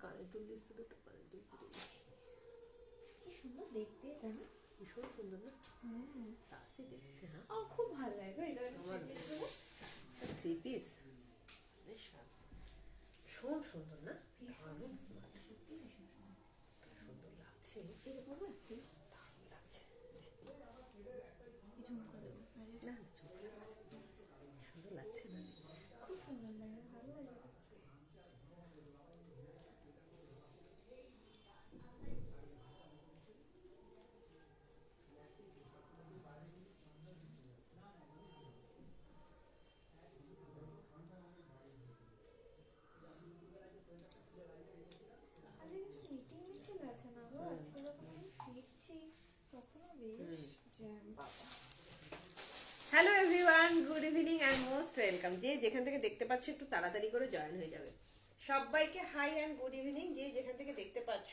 কানে তুল দিস তো, দুটো কানে তুল ফিরে কি সুন্দর দেখতে এটা না, ভীষণ সুন্দর না? তাসি দেখতে না, আমার খুব ভালো লাগে এই ধরনের থ্রি পিস ভীষণ সুন্দর না? দারুণ স্মার্ট, সত্যি ভীষণ সুন্দর। সুন্দর লাগছে, এটা পরবো একটু, দারুণ লাগছে। ঝুমকো দেবো না না, সুন্দর লাগছে না? খুব সুন্দর লাগে, ভালো লাগে। আজকে কিছু মিটিং মিছিল আছে না গো, আজকে যখন আমি ফিরছি তখনও বেশ জ্যাম বাবা। Hello everyone, good evening and most welcome. যে যেখান থেকে দেখতে পাচ্ছ একটু তাড়াতাড়ি করে জয়েন হয়ে যাবে। সবাইকে হাই অ্যান্ড গুড ইভিনিং। যে যেখান থেকে দেখতে পাচ্ছ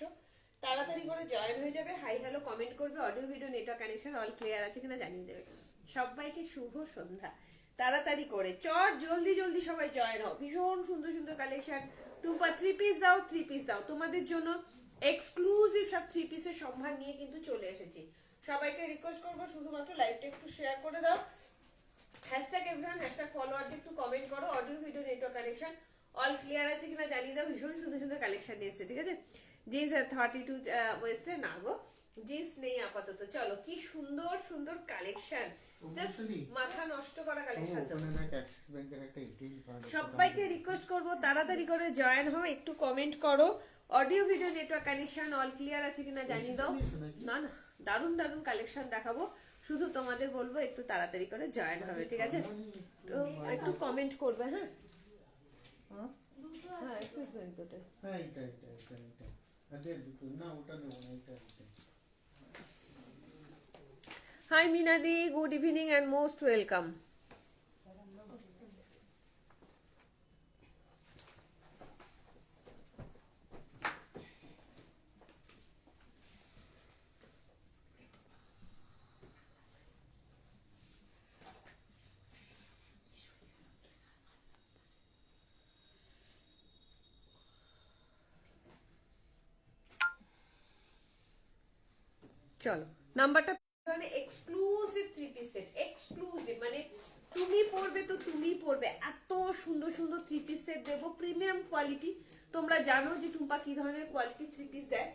তাড়াতাড়ি করে জয়েন হয়ে যাবে, হাই হ্যালো কমেন্ট করবে, audio video network connection all clear আছে কিনা জানিয়ে দেবে। সবাইকে শুভ সন্ধ্যা। তাড়াতাড়ি করে চট জলদি জলদি সবাই জয়েন হও। ভীষণ সুন্দর সুন্দর কালেকশন। টুম্পা থ্রি পিস দাও, থ্রি পিস দাও, তোমাদের জন্য এক্সক্লুসিভ সব থ্রি পিসের সম্ভার নিয়ে কিন্তু চলে এসেছি। সবাইকে রিকোয়েস্ট করবো শুধুমাত্র লাইভটা একটু শেয়ার করে দাও। হ্যাশট্যাগ এভরিওয়ান, হ্যাশট্যাগ ফলোয়ারদের একটু কমেন্ট করো, audio video network connection all clear আছে কিনা জানিয়ে দাও। ভীষণ সুন্দর সুন্দর কালেকশন নিয়ে এসছে, ঠিক আছে? জিন্স 32 ওয়েস্টে না গো, জিন্স নেই আপাতত। চলো কি সুন্দর সুন্দর কালেকশন, জাস্ট মাথা নষ্ট করা কালেকশন। তো সবাইকে রিকোয়েস্ট করবো তাড়াতাড়ি করে জয়েন হও, একটু কমেন্ট করো, audio video network connection all clear আছে কিনা জানিয়ে দাও। না না, দারুণ দারুণ কালেকশন দেখাবো, শুধু তোমাদের বলবো একটু তাড়াতাড়ি করে জয়েন হবে, ঠিক আছে? তো একটু কমেন্ট করবে। হ্যাঁ হ্যাঁ, এক্সিস ব্যাংক ওটা। হাই মিনাদি, good evening and most welcome. চলো নাম্বারটা, মানে exclusive three piece set, exclusive মানে তুমি পরবে তো তুমি পরবে, এত সুন্দর সুন্দর থ্রি পিস সেট দেবো, প্রিমিয়াম কোয়ালিটি। তোমরা জানো যে টুম্পা কি ধরনের কোয়ালিটি থ্রি পিস দেয়।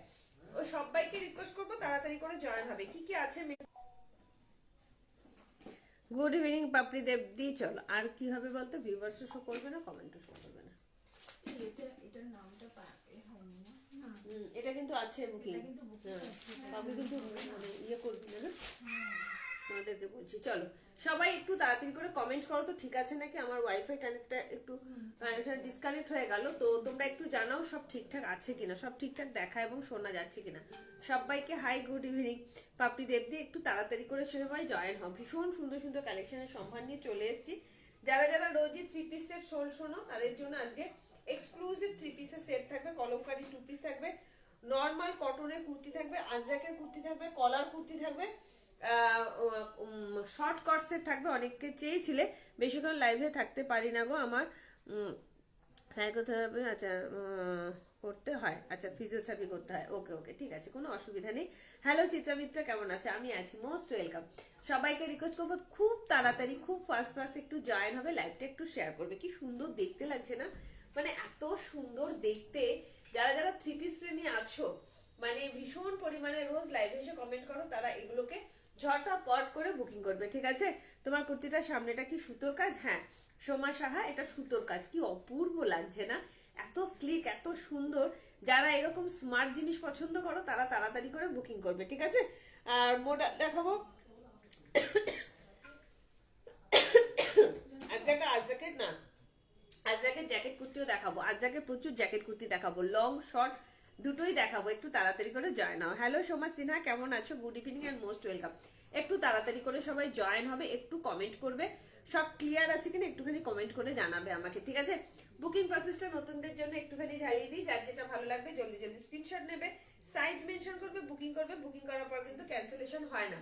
ও সবাইকে রিকোয়েস্ট করবো তাড়াতাড়ি করে জয়েন হবে। কি কি আছে? গুড ইভিনিং পাপড়ি দেব দি। চলো আর কি হবে বলতো, ভিউয়ার্সও শো করবে না, কমেন্টও শো করবে না। এটার নামটা হয়নি না, এটা কিন্তু আছে বুকিং, আমি কিন্তু মানে ইয়ে করবি না, তোমাদেরকে বলছি। চলো সবাই একটু তাড়াতাড়ি করে কমেন্ট করো তো, ঠিক আছে নাকি? আমার ওয়াইফাই কানেক্টটা একটু ডিসকানেক্ট হয়ে গেল, তো তোমরা একটু জানাও সব ঠিকঠাক আছে কিনা, সব ঠিকঠাক দেখা এবং শোনা যাচ্ছে কিনা। সবাইকে হাই গুড ইভিনিং। পাপড়ি দেবদি একটু তাড়াতাড়ি করে সবাই জয়েন হও। ভীষণ সুন্দর সুন্দর কালেকশনের সম্ভার নিয়ে চলে এসেছি। যারা যারা রোজই থ্রি পিস সেট শোনো তাদের জন্য আজকে এক্সক্লুসিভ থ্রি পিসের সেট থাকবে, কলমকারি টু পিস থাকবে, নর্মাল কটনের কুর্তি থাকবে, আজরাকের কুর্তি থাকবে, কলার কুর্তি থাকবে, শর্ট কটসেট থাকবে। অনেককে চেয়েছিলে, বেশিক্ষণ লাইভে থাকতে পারি না গো, আমার সাইকোথেরাপি আচ্ছা করতে হয়, আচ্ছা ফিজিওথেরাপি করতে হয়। ওকে ওকে, ঠিক আছে, কোনো অসুবিধা নেই। হ্যালো চিত্রামিত্রা, কেমন আছে? আমি আছি, মোস্ট ওয়েলকাম। সবাইকে রিকোয়েস্ট করবো খুব তাড়াতাড়ি, খুব ফাস্ট ফাস্ট একটু জয়েন হবে, লাইভটা একটু শেয়ার করবে। কি সুন্দর দেখতে লাগছে না? মানে এত সুন্দর দেখতে। যারা যারা থ্রি পিস প্রেমী আছো, মানে ভীষণ পরিমাণে রোজ লাইভে এসে কমেন্ট করো, তারা এগুলোকে ঝটাপট করে বুকিং করবে, ঠিক আছে? তোমার কুর্তিটার সামনেটা কি সুতোর কাজ? হ্যাঁ সোমা সাহা, এটা সুতোর কাজ। কি অপূর্ব লাগছে না? এত স্লিক, এত সুন্দর। যারা এরকম স্মার্ট জিনিস পছন্দ করো তারা তাড়াতাড়ি করে বুকিং করবে, ঠিক আছে? আর মোটা দেখাবো আজকে একটা আজরাকের না, আজরাকের জ্যাকেট কুর্তিও দেখাবো। আজরাকের প্রচুর জ্যাকেট কুর্তি দেখাবো, লং শর্ট দুটোই দেখাবো। একটু তাড়াতাড়ি করে জয়েন হও। হ্যালো সোমা সিনহা, কেমন আছো? Good evening and most welcome. একটু তাড়াতাড়ি করে সবাই জয়েন হবে, একটু কমেন্ট করবে, সব ক্লিয়ার আছে কিনা একটুখানি কমেন্ট করে জানাবে আমাকে, ঠিক আছে? বুকিং প্রসেসটা নতুনদের জন্য একটুখানি ঝালিয়ে দিই। যার যেটা ভালো লাগবে জলদি জলদি স্ক্রিনশট নেবে, সাইজ মেনশন করবে, বুকিং করবে। বুকিং করার পর কিন্তু ক্যান্সেলেশন হয় না।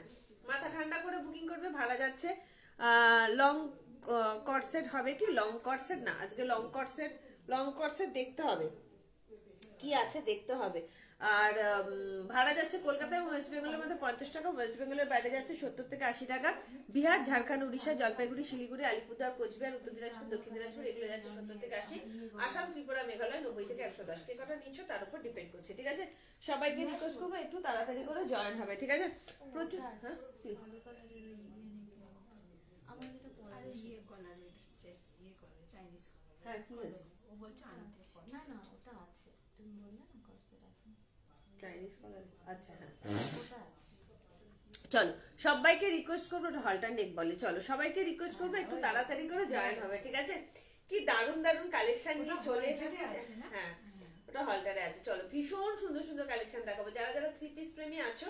মাথা ঠান্ডা করে বুকিং করবে। ভাড়া যাচ্ছে লং কটসেট হবে কি? লং কটসেট না, আজকে লং কটসেট দেখতে হবে কি আছে দেখতে হবে। আর ভাড়া যাচ্ছে কলকাতা এবং ওয়েস্ট বেঙ্গলের মধ্যে 50 টাকা, ওয়েস্ট বেঙ্গলের বাইরে যাচ্ছে 70 থেকে 80 টাকা। বিহার, ঝাড়খণ্ড, উড়িষ্যা, জলপাইগুড়ি, শিলিগুড়ি, আলিপুরদুয়ার, কোচবিহার, উত্তর দিনাজপুর, দক্ষিণ দিনাজপুর এগুলো যাচ্ছে 70 থেকে 80। আসাম, ত্রিপুরা, মেঘালয় 90 থেকে 110। কে কটা নিচ্ছ তার উপর ডিপেন্ড করছে, ঠিক আছে। সবাইকে রিকোয়েস্ট করবো একটু তাড়াতাড়ি করে জয়েন হবে, ঠিক আছে। প্রচুর হ্যাঁ কি কালো কালারের ওই আমার যেটা পরা ইয়ে কলারের ইয়ে করে চাইনিজ কলার। হ্যাঁ কি হয়েছে? ও বলছে আনতে না না ওটা আছে, তুমি বললে না কর্সেট আছে, চাইনিজ কলার, আচ্ছা হ্যাঁ। ওটা আছে। চলো সবাইকে রিকোয়েস্ট করবো, হলটার নেক বলে, চলো সবাইকে রিকোয়েস্ট করবো একটু তাড়াতাড়ি করে জয়েন হবে, ঠিক আছে। কি দারুণ দারুণ কালেকশন নিয়ে চলে এসেছে। হ্যাঁ ওটা হলটারে আছে। চলো ভীষণ সুন্দর সুন্দর কালেকশন দেখাবো। যারা যারা 3 পিস প্রেমী আছো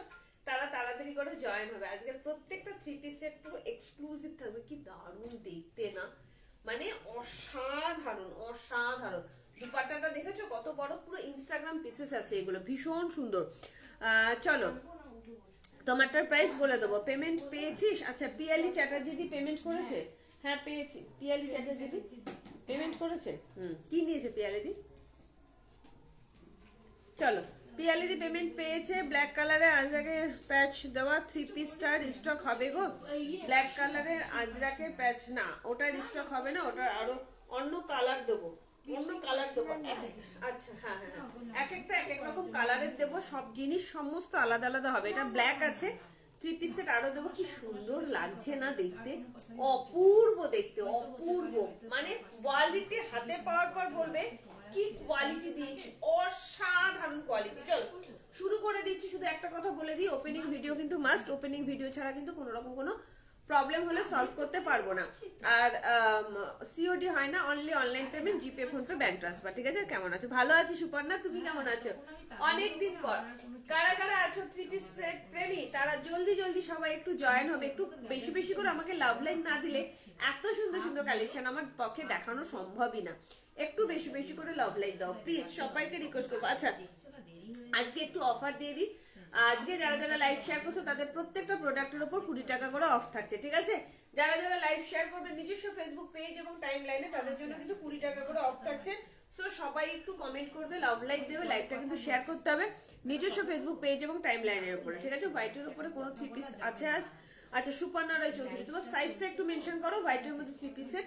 তারা তাড়াতাড়ি করে জয়েন হবে। আজকের প্রত্যেকটা 3 পিস সেট পুরো এক্সক্লুসিভ থাকবে। কি দারুণ দেখতে না, মানে অসাধারণ অসাধারণ। দুপাট্টাটা দেখেছো কত বড়, পুরো ইনস্টাগ্রাম পিসেস আছে এগুলো, ভীষণ সুন্দর। চলো তোমারটার প্রাইস বলে দেবো। পেমেন্ট পেয়েছিস? আচ্ছা পিয়ালি চ্যাটার্জি পেমেন্ট করেছে? হ্যাঁ পেয়েছি, পিয়ালি চ্যাটার্জি পেমেন্ট করেছে। কি নিয়েছে পিয়ালিদি? চলো পিয়ালিদি পেমেন্ট পেয়েছে। ব্ল্যাক কালারের আজরাকে প্যাচ দেওয়া 3 পিস স্টার স্টক হবে গো। ব্ল্যাক কালারের আজরাকের প্যাচ না, ওটার স্টক হবে না, ওটার আরো অন্য কালার দেবো, অন্য কালার দেবো। আচ্ছা হ্যাঁ হ্যাঁ হ্যাঁ, এক একটা এক এক রকম কালারের দেবো, সব জিনিস সমস্ত আলাদা আলাদা হবে। এটা ব্ল্যাক আছে, 3 পিস সেট আরো দেবো। কি সুন্দর লাগছে না দেখতে, অপূর্ব দেখতে, অপূর্ব, মানে কোয়ালিটি হাতে পাওয়ার পর বলবে কি কোয়ালিটি দিয়েছি, অসাধারণ কোয়ালিটি। চলো শুরু করে দিচ্ছি। শুধু একটা কথা বলে দিই, ওপেনিং ভিডিও কিন্তু মাস্ট, ওপেনিং ভিডিও ছাড়া কিন্তু কোনো রকম কোনো প্রবলেম হলে সলভ করতে পারবো না। আর সিওডি হয় না, অনলি অনলাইন পেমেন্ট, জিপে, ফোনপে, ব্যাংক ট্রান্সফার, ঠিক আছে। কেমন আছো? ভালো আছি সুপর্ণা, তুমি কেমন আছো? অনেকদিন পর কারা কারা আছো 3 পিস সেট প্রেমী তারা জলদি জলদি সবাই একটু জয়েন হবে। একটু বেশি বেশি করে আমাকে লাভ লাইক না দিলে এত সুন্দর সুন্দর কালেকশন আমার পক্ষে দেখানো সম্ভবই না। একটু বেশি বেশি করে লাভ লাইক দাও প্লিজ, সবাইকে রিকোয়েস্ট করবো। আচ্ছা আজকে একটু অফার দিয়ে দিই। আজকে যারা যারা লাইভ শেয়ার করছো তাদের প্রত্যেকটা প্রোডাক্টের উপর 20 টাকা করে অফ থাকছে, ঠিক আছে। যারা যারা লাইভ শেয়ার করবে নিজস্ব ফেসবুক পেজ এবং টাইম লাইনে তাদের জন্য কিন্তু 20 টাকা করে অফ থাকছে। সো সবাই একটু কমেন্ট করবে, লাভ লাইক দেবে, লাইভটা কিন্তু শেয়ার করতে হবে নিজস্ব ফেসবুক পেজ এবং টাইম লাইনের উপরে, ঠিক আছে। হোয়াইটের উপরে কোনো 3 পিস আছে আজ? আচ্ছা সুপর্ণা রায় চৌধুরী, তোমার সাইজটা একটু মেনশন করো। হোয়াইটের মধ্যে 3 পিস সেট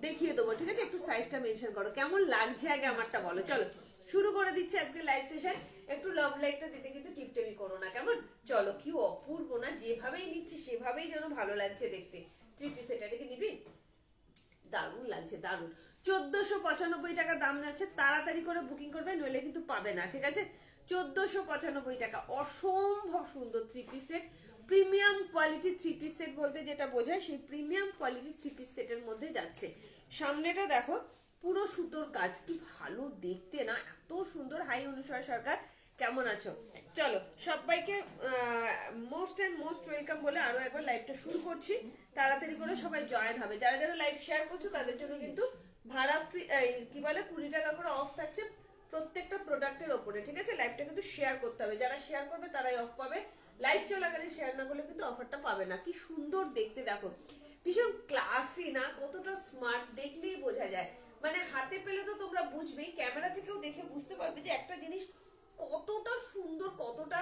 দেখিয়ে দেবো, ঠিক আছে। একটু সাইজটা মেনশন করো, কেমন লাগছে আগে আমারটা বলো। চলো শুরু করে দিচ্ছি আজকে লাইভ সেশন। একটু লাভ লাইকটা দিতে কিন্তু টিপটেমি করো না, কেমন। চলো কি অপূর্ব না, যেভাবেই নিচ্ছি সেভাবেই যেন ভালো লাগছে দেখতে। 3 পিস সেট এটাকে নিবি, দারুণ লাগছে দারুণ। 1495 টাকা দাম যাচ্ছে, তাড়াতাড়ি করে বুকিং করবে নইলে কিন্তু পাবে না, ঠিক আছে। 1495 টাকা, অসম্ভব সুন্দর 3 piece set, premium quality 3 piece set বলতে যেটা বোঝায় সেই প্রিমিয়াম কোয়ালিটি 3 পিস সেটের মধ্যে যাচ্ছে। সামনেটা দেখো পুরো সুতোর কাজ, কি ভালো দেখতে না, এত সুন্দর। হাই অনুসরা সরকার, কেমন আছো? চলো সবাইকে মোস্ট এন্ড মোস্ট ওয়েলকাম বলে আরো একবার লাইভটা শুরু করছি। তাড়াতাড়ি করে সবাই জয়েন হবে। যারা যারা লাইভ শেয়ার করছো তাদের জন্য কিন্তু ভাড়া ফ্রি, কি বলে 20 টাকা করে অফ থাকছে প্রত্যেকটা প্রোডাক্টের ওপরে, ঠিক আছে। লাইভটা কিন্তু শেয়ার করতে হবে, যারা শেয়ার করবে তারাই অফ পাবে। লাইভ চলাকালীন শেয়ার না করলে কিন্তু অফারটা পাবে না। কি সুন্দর দেখতে দেখো, ভীষণ ক্লাসি না, কতটা স্মার্ট দেখলেই বোঝা যায়। মানে হাতে পেলে তো তোমরা বুঝবেই, ক্যামেরা থেকেও দেখে বুঝতে পারবে যে একটা জিনিস কতটা সুন্দর, কতটা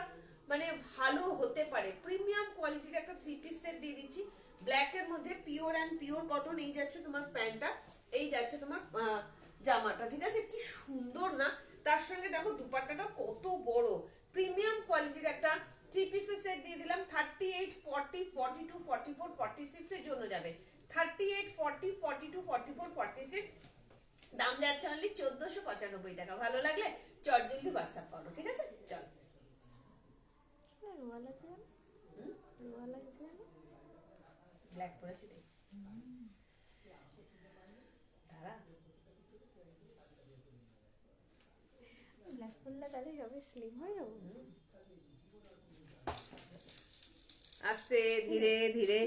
মানে ভালো হতে পারে। প্রিমিয়াম কোয়ালিটির একটা 3 পিস সেট দিয়ে দিচ্ছি ব্ল্যাক এর মধ্যে, পিওর অ্যান্ড পিওর কটন। এই যাচ্ছে তোমার প্যান্টটা, এই যাচ্ছে তোমার জামাটা, ঠিক আছে। কি সুন্দর না, তার সঙ্গে দেখো দুপাট্টাটা কত বড়, প্রিমিয়াম কোয়ালিটির একটা 3 পিসের সেট দিয়ে দিলাম। 38, 40, 42, 44, 46 এর জন্য যাবে। 38, 40, 42, 44, 46 দাম যাচ্ছে অনলি 1495 টাকা। ভালো লাগলে চট জলদি হোয়াটসঅ্যাপ করো, ঠিক আছে। চল রোয়া লাগছে না, রোয়া লাগছে না, ব্ল্যাক পরেছি দেখ, দাঁড়া ব্ল্যাক করলে তাহলে সবাই স্লিম হয়ে যাবো। আস্তে ধীরে ধীরে।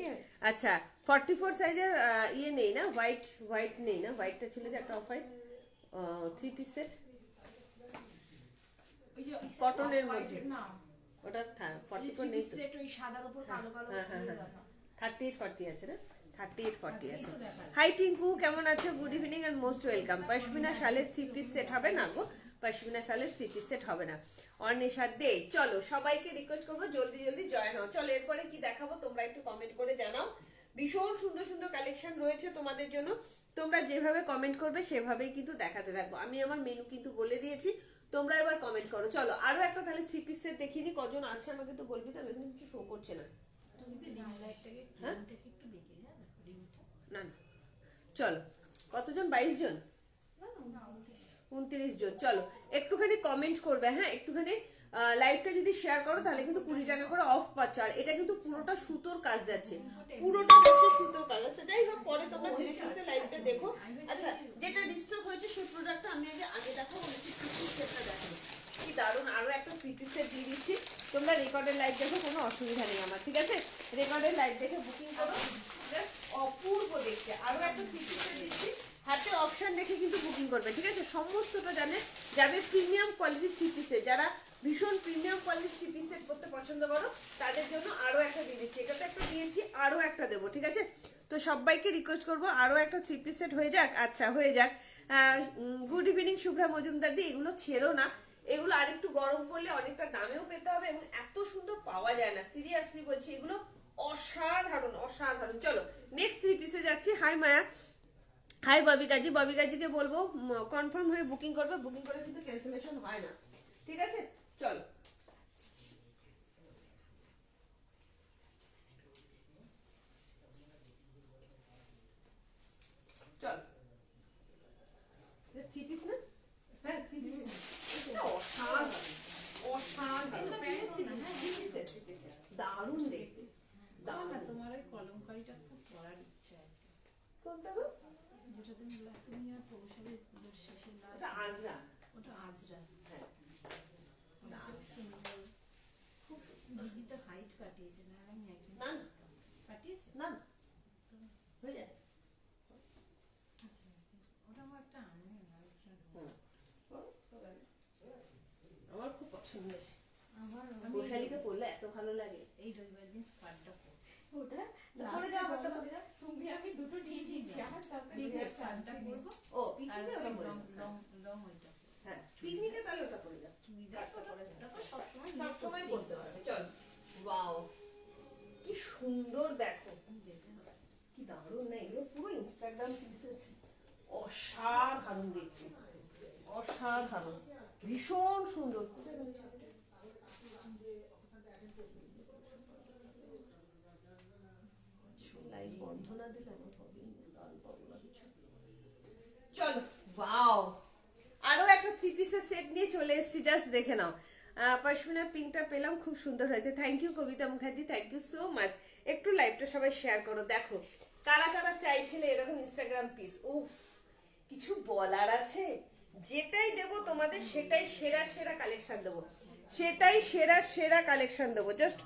আচ্ছা 44 সাইজের ইয়ে নেই না, হোয়াইট হোয়াইট নেই না, হোয়াইটটা ছিল যে একটা অফ হোয়াইট 3 পিস সেট কটনের মধ্যে, না ওটা 44 নেই তো। সেট ওই সাদার উপর কালো কালো হ্যাঁ হ্যাঁ হ্যাঁ 38, 40 আছে না, 38, 40 আছে। হাই টিঙ্কু, কেমন আছো? Good evening and most welcome. Pashmina শালের 3 পিস সেট হবে না গো, পশমিনা শালের 3 পিস সেট হবে না। অর্ণেশার দে, চলো সবাইকে রিকোয়েস্ট করবো জলদি জলদি জয়েন হও। চলো এরপরে কি দেখাবো তোমরা একটু কমেন্ট করে জানাও। ভীষণ সুন্দর সুন্দর কালেকশন রয়েছে তোমাদের জন্য, তোমরা যেভাবে কমেন্ট করবে সেভাবেই কিন্তু দেখাতে থাকবো। আমি আমার মেনু কিন্তু বলে দিয়েছি, তোমরা এবার কমেন্ট করো। চলো আরো একটা তাহলে 3 পিস সেট দেখিনি, কজন আছে আমাকে একটু বলবি তো, আমি এখানে কিছু শো করছে না। হ্যাঁ? একটু বেঁকে যায় না রিংটা। না না, চলো কতজন, 22 জন, 29 জন। চলো একটুখানি কমেন্ট করবে, হ্যাঁ একটুখানি লাইভটা যদি শেয়ার করো তাহলে কিন্তু 20 টাকা করে অফ পাচ্ছ। আর এটা কিন্তু পুরোটা সুতোর কাজ যাচ্ছে, পুরোটা যাচ্ছে সুতোর কাজ। আচ্ছা যাই হোক, পরে তোমরা ধীরে সুস্থে লাইভটা দেখো। আচ্ছা যেটা ডিস্টার্ব হয়েছে সেই প্রোডাক্টটা আমি আগে দেখো বলেছি, 3 পিস সেটটা দেখো কি দারুণ। আরো একটা 3 পিস সেট দিয়ে দিচ্ছি, তোমরা রেকর্ডের লাইভ দেখো, কোনো অসুবিধা নেই আমার, ঠিক আছে? রেকর্ডের লাইভ দেখে বুকিং করো, জাস্ট অপূর্ব দেখতে। আরো একটা 3 পিস সেট দিচ্ছি, হাতে অপশন দেখে কিন্তু বুকিং করবে, ঠিক আছে? সমস্তটা জানে যাবে প্রিমিয়াম কোয়ালিটির 3 পিস সেট। যারা ভীষণ প্রিমিয়াম কোয়ালিটির 3 পিস সেট করতে পছন্দ করো তাদের জন্য আরো একটা দিয়ে দিচ্ছি, এটাতে একটা দিয়েছি, আরো একটা দেবো, ঠিক আছে? তো সবাইকে রিকোয়েস্ট করবো আরো একটা 3 পিস সেট হয়ে যাক। আচ্ছা হয়ে যাক। গুড ইভিনিং শুভ্রা মজুমদার দি, এগুলো ছেড়ো না, এগুলো আরেকটু গরম করলে অনেকটা দামেও পেতে হবে এবং এত সুন্দর পাওয়া যায় না, সিরিয়াসলি বলছি, এগুলো অসাধারণ অসাধারণ। চলো নেক্সট 3 পিসে যাচ্ছি। হাই মায়া, হাই ববিকাজি, ববিকাজিকে বলবো কনফার্ম হয়ে বুকিং করবে, বুকিং করে কিন্তু ক্যান্সেলেশন হয় না, ঠিক আছে? চলো চলো 3 পিস না, হ্যাঁ 3 পিস, এটা অসাধারণ অসাধারণ, দারুণ দেখতে, না তোমার ওই কলমকারিটা খুব পড়ার ইচ্ছা আর কি। কোনটা গো? যেটা তুমি তুমি আর পৌষাবে পুজোর শেষে এটা আজরা, ওটা আজরা। হ্যাঁ ওটা সুন্দর, খুব দিদি তো হাইট কাটিয়েছে না, আমি একদিন না না কাটিয়েছে। না না, হয়ে যায়। ওটা আমার একটা আনে আমার খুব পছন্দ হয়েছে, আমার বৈশালীকে পড়লে এত ভালো লাগে। এই রবিবার দিন স্কার্টটা পরবো। ওটা পরে যাও, আমারটা পরে যাও। তুমি আমি দুটো নিয়ে নিচ্ছি, আমার তারপরে পিকনিক স্কার্টটা পরবো ও আর পিকনিকে ওই ওটা পরে লং যাও। লং লং ওইটা। হ্যাঁ পিকনিকে তাহলে ওটা পরে যাও, চুড়িদার তো ওটা তো সবসময় সব সময় পড়তে পারবে। চল ওয়াও কি সুন্দর দেখো, কি দারুণ না, এগুলো পুরো ইনস্টাগ্রাম পিস আছে, অসাধারণ দেখতে, অসাধারণ, ভীষণ সুন্দর। লাইভ বন্ধ না দিলে আমার প্রবলেম, দারুণ প্রবলেম কিছু। চলো ওয়াও আরো একটা 3 পিসের সেট নিয়ে চলে এসেছি, জাস্ট দেখে নাও। পশমিনা পিঙ্কটা পেলাম, খুব সুন্দর হয়েছে, thank you Kabita Mukherjee, thank you so much. একটু লাইভটা সবাই শেয়ার করো, দেখো কারা কারা চাইছিলে এরকম ইনস্টাগ্রাম পিস। উফ কিছু বলার আছে, যেটাই দেবো তোমাদের সেটাই সেরা সেরা কালেকশন দেবো, সেটাই সেরা সেরা কালেকশন দেবো, জাস্ট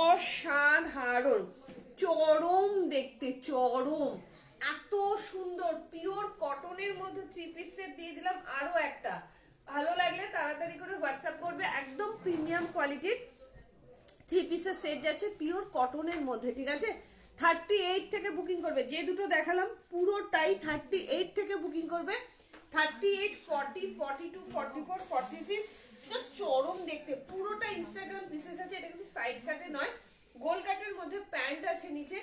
অসাধারণ, চরম দেখতে, চরম, এত সুন্দর পিওর কটনের মধ্যে 3 পিস সেট দিয়ে দিলাম। আরো একটা ভালো লাগলে তাড়াতাড়ি করে হোয়াটসঅ্যাপ করবে, একদম প্রিমিয়াম কোয়ালিটির 3 পিসের সেট যাচ্ছে পিওর কটনের মধ্যে, ঠিক আছে? 38 থেকে বুকিং করবে, যে দুটো দেখালাম পুরোটাই 38 থেকে বুকিং করবে, 38, 40, 42, 44, 46, জাস্ট চরম দেখতে, পুরোটা ইনস্টাগ্রাম পিসেস আছে। এটা কিন্তু সাইড কাটে নয়, গোল কাটের মধ্যে প্যান্ট আছে, নিচে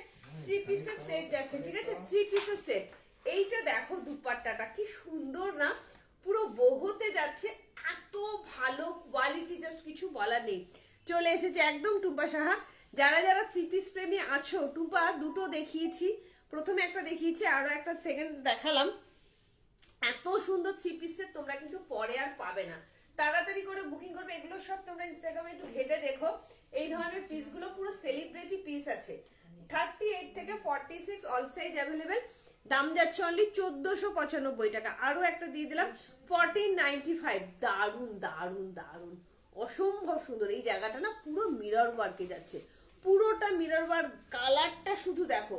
3 পিসের সেট যাচ্ছে, ঠিক আছে? 3 পিসের সেট। এইটা দেখো দুপাট্টাটা কি সুন্দর না, পুরো বহুতে যাচ্ছে, এত ভালো কোয়ালিটি, জাস্ট কিছু বলার নেই। চলে এসেছে একদম টুম্পা সাহা। যারা যারা 3 পিস প্রেমী আছো, টুম্পা দুটো দেখিয়েছি, প্রথমে একটা দেখিয়েছি, আরো একটা সেকেন্ড দেখালাম। এত সুন্দর 3 পিসের তোমরা কিন্তু পরে আর পাবে না, তাড়াতাড়ি করে বুকিং করবে। এগুলো সব তোমরা ইনস্টাগ্রামে একটু ঘেটে দেখো, এই ধরনের পিসগুলো পুরো সেলিব্রিটি পিস আছে। 38 থেকে 46 অল সাইজ অ্যাভেলেবেল, দাম যাচ্ছে অনলি 1495 টাকা। আরো একটা দিয়ে দিলাম 1495, দারুন দারুন দারুন, অসম্ভব সুন্দর। এই জায়গাটা না পুরো মিরর ওয়ার্কে যাচ্ছে, পুরোটা মিরর ওয়ার্ক, কালারটা শুধু দেখো,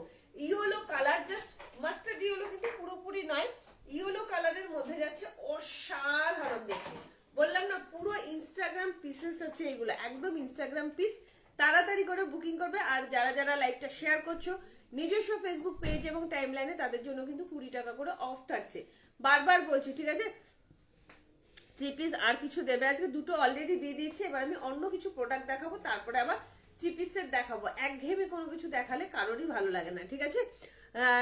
yellow colour, just mustard yellow কিন্তু পুরোপুরি নয়, ইয়েলো কালারের মধ্যে যাচ্ছে, অসাধারণ দেখতে। বললাম না পুরো ইনস্টাগ্রাম পিসেস হচ্ছে এগুলো, একদম ইনস্টাগ্রাম পিস। তাড়াতাড়ি করে বুকিং করবে। আর যারা যারা লাইভটা শেয়ার করছো নিজস্ব ফেসবুক পেজ এবং টাইমলাইনে, তাদের জন্য কিন্তু 20 টাকা করে অফ থাকছে, বারবার বলছি, ঠিক আছে? থ্রি পিস আর কিছু দেবে, আজকে দুটো অলরেডি দিয়ে দিয়েছি, এবার আমি অন্য কিছু প্রোডাক্ট দেখাবো, তারপরে আবার থ্রি পিসের দেখাবো। একঘেয়েমে কোনো কিছু দেখালে কারোরই ভালো লাগে না, ঠিক আছে?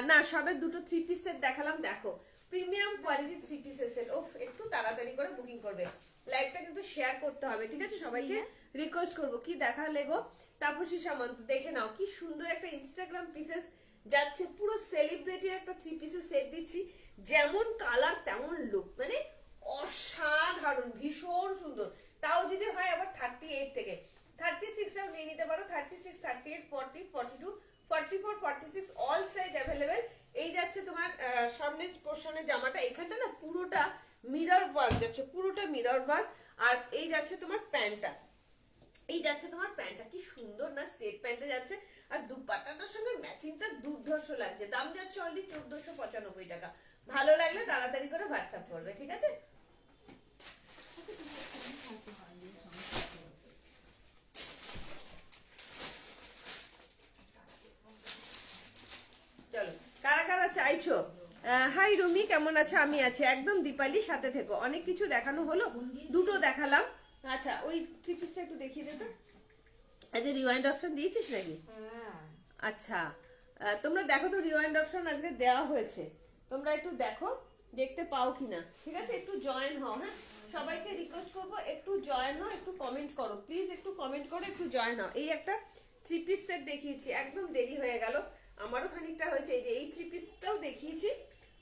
না, সবে দুটো থ্রি পিসের দেখালাম, দেখো প্রিমিয়াম কোয়ালিটি থ্রি পিসের সেট। ওফ, একটু তাড়াতাড়ি করে বুকিং করবে, লাইভটা কিন্তু শেয়ার করতে হবে, ঠিক আছে? সবাইকে রিকোয়েস্ট করবো। কি দেখালে গো তাপসী সামন্ত, দেখে নাও কি সুন্দর একটা ইনস্টাগ্রাম পিসেস যাচ্ছে, পুরো সেলিব্রিটির একটা থ্রি পিসের সেট দিচ্ছি, যেমন কালার তেমন লুক, মানে অসাধারণ, ভীষণ সুন্দর। তাও যদি হয় আবার 38 থেকে 36টাও নিয়ে নিতে পারো, 36, 38, 40, 42, 44, 46 অল সাইজ অ্যাভেলেবেল। এই যাচ্ছে তোমার সামনের পোর্শনের জামাটা, এখানটা না পুরোটা মিরর ওয়ার্ক যাচ্ছে, পুরোটা মিরর ওয়ার্ক। আর এই যাচ্ছে তোমার প্যান্টটা, এই যাচ্ছে তোমার প্যান্টটা, কি সুন্দর না, স্ট্রেট প্যান্টে যাচ্ছে, আর দুপাট্টাটার সঙ্গে ম্যাচিংটা দুর্ধর্ষ লাগছে। দাম যাচ্ছে অনলি 1495 টাকা। ভালো লাগলে তাড়াতাড়ি করে হোয়াটসঅ্যাপ করবে, ঠিক আছে? চলো, কারা কারা চাইছো? হাই রুমি, কেমন আছো? আমি আছি একদম। দীপালি, সাথে থেকো। অনেক কিছু দেখানো হলো, দুটো দেখালাম। আচ্ছা, ওই থ্রি পিসটা একটু দেখিয়ে দে তো। আচ্ছা, রিওয়াইন্ড অপশন দিয়েছিস নাকি? আচ্ছা, তোমরা দেখো তো, রিওয়াইন্ড অপশন আজকে দেওয়া হয়েছে, তোমরা একটু দেখো, দেখতে পাও কিনা, ঠিক আছে? একটু জয়েন হও, হ্যাঁ, সবাইকে রিকোয়েস্ট করবো একটু জয়েন হও, একটু কমেন্ট করো প্লিজ, একটু কমেন্ট করো, একটু জয়েন হও। এই একটা থ্রি পিস সেট দেখিয়েছি, একদম দেরি হয়ে গেল, আমারও খানিকটা হয়েছে। এই যে এই থ্রি পিসটাও দেখিয়েছি